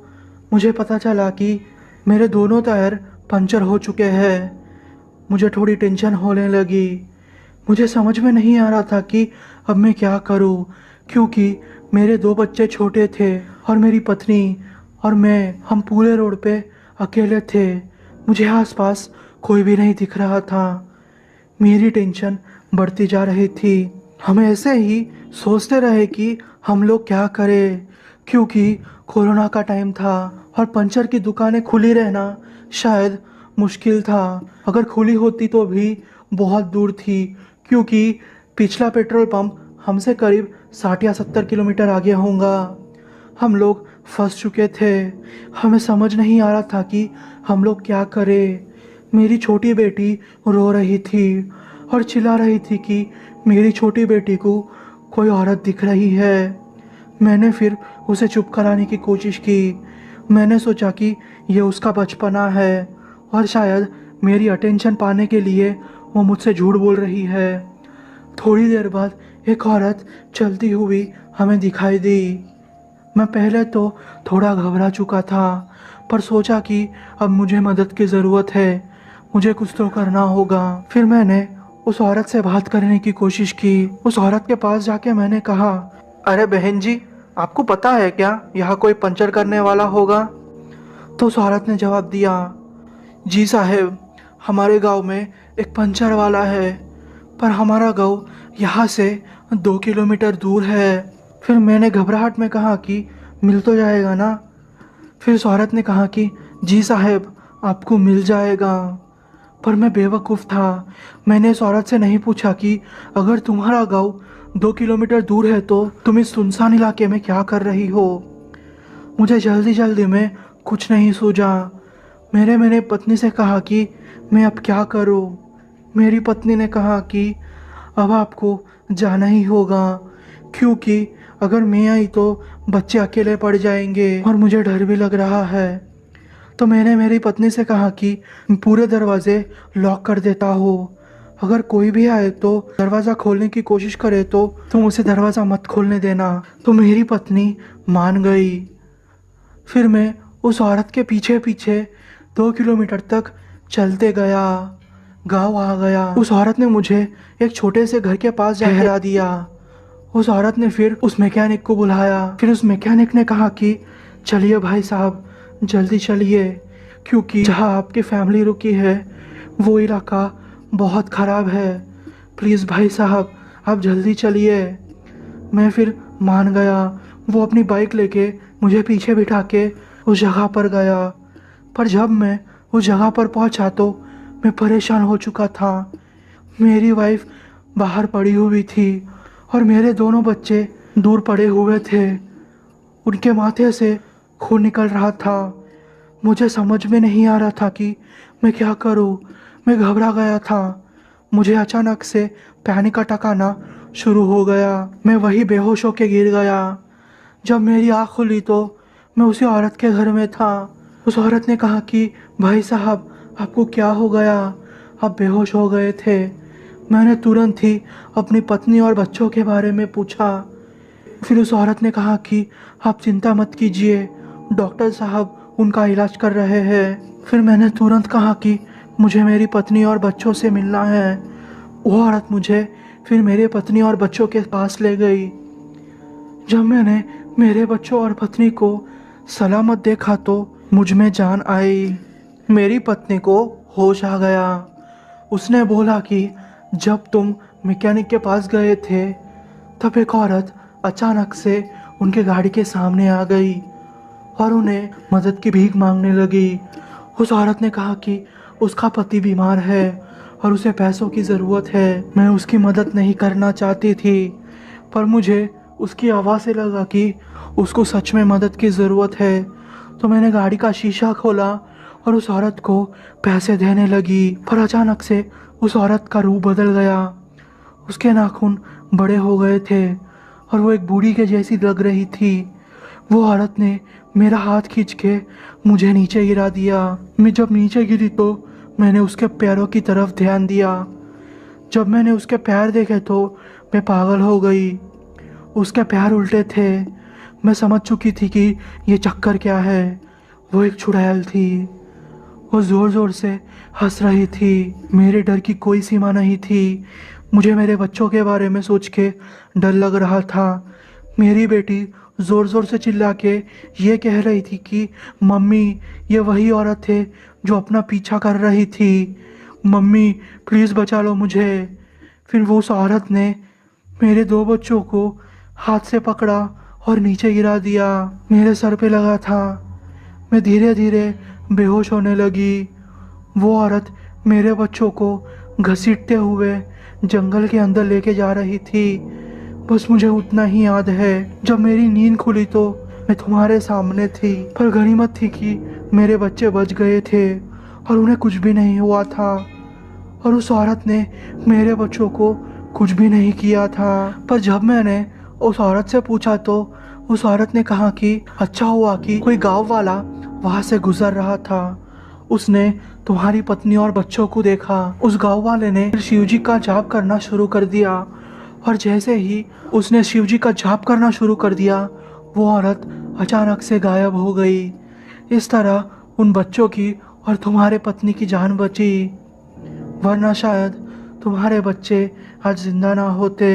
मुझे पता चला कि मेरे दोनों टायर पंचर हो चुके हैं। मुझे थोड़ी टेंशन होने लगी। मुझे समझ में नहीं आ रहा था कि अब मैं क्या करूं, क्योंकि मेरे दो बच्चे छोटे थे और मेरी पत्नी और मैं, हम पूरे रोड पे अकेले थे। मुझे आसपास कोई भी नहीं दिख रहा था। मेरी टेंशन बढ़ती जा रही थी। हम ऐसे ही सोचते रहे कि हम लोग क्या करें, क्योंकि कोरोना का टाइम था और पंचर की दुकानें खुली रहना शायद मुश्किल था। अगर खुली होती तो भी बहुत दूर थी, क्योंकि पिछला पेट्रोल पंप हमसे करीब 60 या 70 किलोमीटर आगे होगा। हम लोग फंस चुके थे। हमें समझ नहीं आ रहा था कि हम लोग क्या करें। मेरी छोटी बेटी रो रही थी और चिल्ला रही थी कि मेरी छोटी बेटी को कोई औरत दिख रही है। मैंने फिर उसे चुप कराने की कोशिश की। मैंने सोचा कि ये उसका बचपना है और शायद मेरी अटेंशन पाने के लिए वो मुझसे झूठ बोल रही है। थोड़ी देर बाद एक औरत चलती हुई हमें दिखाई दी। मैं पहले तो थोड़ा घबरा चुका था, पर सोचा कि अब मुझे मदद की ज़रूरत है, मुझे कुछ तो करना होगा। फिर मैंने उस औरत से बात करने की कोशिश की। उस औरत के पास जाके मैंने कहा, अरे बहन जी, आपको पता है क्या यहाँ कोई पंचर करने वाला होगा? तो उस औरत ने जवाब दिया, जी साहब, हमारे गांव में एक पंचर वाला है, पर हमारा गांव यहाँ से 2 किलोमीटर दूर है। फिर मैंने घबराहट में कहा कि मिल तो जाएगा ना? फिर उस औरत ने कहा कि जी साहब, आपको मिल जाएगा। पर मैं बेवकूफ़ था। मैंने इस औरत से नहीं पूछा कि अगर तुम्हारा गांव 2 किलोमीटर दूर है तो तुम इस सुनसान इलाके में क्या कर रही हो? मुझे जल्दी जल्दी में कुछ नहीं सूझा। मेरे पत्नी से कहा कि मैं अब क्या करूं? मेरी पत्नी ने कहा कि अब आपको जाना ही होगा, क्योंकि अगर मैं आई तो बच्चे अकेले पड़ जाएंगे और मुझे डर भी लग रहा है। तो मैंने मेरी पत्नी से कहा कि पूरे दरवाजे लॉक कर देता हो। अगर कोई भी आए तो दरवाज़ा खोलने की कोशिश करे तो तुम उसे दरवाज़ा मत खोलने देना। तो मेरी पत्नी मान गई। फिर मैं उस औरत के पीछे पीछे 2 किलोमीटर तक चलते गया। गांव आ गया। उस औरत ने मुझे एक छोटे से घर के पास ठहरा दिया। उस औरत ने फिर उस मैकेनिक को बुलाया। फिर उस मैकेनिक ने कहा कि चलिए भाई साहब, जल्दी चलिए, क्योंकि जहाँ आपकी फैमिली रुकी है वो इलाका बहुत ख़राब है। प्लीज़ भाई साहब, आप जल्दी चलिए। मैं फिर मान गया। वो अपनी बाइक लेके मुझे पीछे बिठा के उस जगह पर गया। पर जब मैं उस जगह पर पहुंचा तो मैं परेशान हो चुका था। मेरी वाइफ बाहर पड़ी हुई थी और मेरे दोनों बच्चे दूर पड़े हुए थे। उनके माथे से खून निकल रहा था। मुझे समझ में नहीं आ रहा था कि मैं क्या करूं। मैं घबरा गया था। मुझे अचानक से पैनिक अटैक आना शुरू हो गया। मैं वही बेहोश होके गिर गया। जब मेरी आँख खुली तो मैं उसी औरत के घर में था। उस औरत ने कहा कि भाई साहब, आपको क्या हो गया? आप बेहोश हो गए थे। मैंने तुरंत ही अपनी पत्नी और बच्चों के बारे में पूछा। फिर उस औरत ने कहा कि आप चिंता मत कीजिए, डॉक्टर साहब उनका इलाज कर रहे हैं। फिर मैंने तुरंत कहा कि मुझे मेरी पत्नी और बच्चों से मिलना है। वो औरत मुझे फिर मेरे पत्नी और बच्चों के पास ले गई। जब मैंने मेरे बच्चों और पत्नी को सलामत देखा तो मुझ में जान आई। मेरी पत्नी को होश आ गया। उसने बोला कि जब तुम मैकेनिक के पास गए थे तब एक औरत अचानक से उनके गाड़ी के सामने आ गई और उन्हें मदद की भीख मांगने लगी। उस औरत ने कहा कि उसका पति बीमार है और उसे पैसों की ज़रूरत है। मैं उसकी मदद नहीं करना चाहती थी, पर मुझे उसकी आवाज़ से लगा कि उसको सच में मदद की ज़रूरत है। तो मैंने गाड़ी का शीशा खोला और उस औरत को पैसे देने लगी। पर अचानक से उस औरत का रूप बदल गया। उसके नाखून बड़े हो गए थे और वो एक बूढ़ी के जैसी लग रही थी। वो औरत ने मेरा हाथ खींच के मुझे नीचे गिरा दिया। मैं जब नीचे गिरी तो मैंने उसके पैरों की तरफ ध्यान दिया। जब मैंने उसके पैर देखे तो मैं पागल हो गई। उसके पैर उल्टे थे। मैं समझ चुकी थी कि ये चक्कर क्या है। वो एक चुड़ैल थी। वो जोर जोर से हंस रही थी। मेरे डर की कोई सीमा नहीं थी। मुझे मेरे बच्चों के बारे में सोच के डर लग रहा था। मेरी बेटी जोर जोर से चिल्ला के ये कह रही थी कि मम्मी, ये वही औरत है जो अपना पीछा कर रही थी। मम्मी प्लीज़ बचा लो मुझे। फिर वो उस औरत ने मेरे दो बच्चों को हाथ से पकड़ा और नीचे गिरा दिया। मेरे सर पे लगा था। मैं धीरे धीरे बेहोश होने लगी। वो औरत मेरे बच्चों को घसीटते हुए जंगल के अंदर लेके जा रही थी। बस मुझे उतना ही याद है, जब मेरी नींद खुली तो मैं तुम्हारे सामने थी, पर गनीमत थी कि मेरे बच्चे बच गए थे और उन्हें कुछ भी नहीं हुआ था। और उस औरत ने मेरे बच्चों को कुछ भी नहीं किया था। पर जब मैंने उस औरत से पूछा तो उस औरत ने कहा कि अच्छा हुआ कि कोई गांव वाला वहां से गुजर रहा था। उसने तुम्हारी पत्नी और बच्चों को देखा। उस गांव वाले ने शिव जी का जाप करना शुरू कर दिया और जैसे ही उसने शिव जी का जाप करना शुरू कर दिया, वो औरत अचानक से गायब हो गई। इस तरह उन बच्चों की और तुम्हारे पत्नी की जान बची, वरना शायद तुम्हारे बच्चे आज जिंदा ना होते।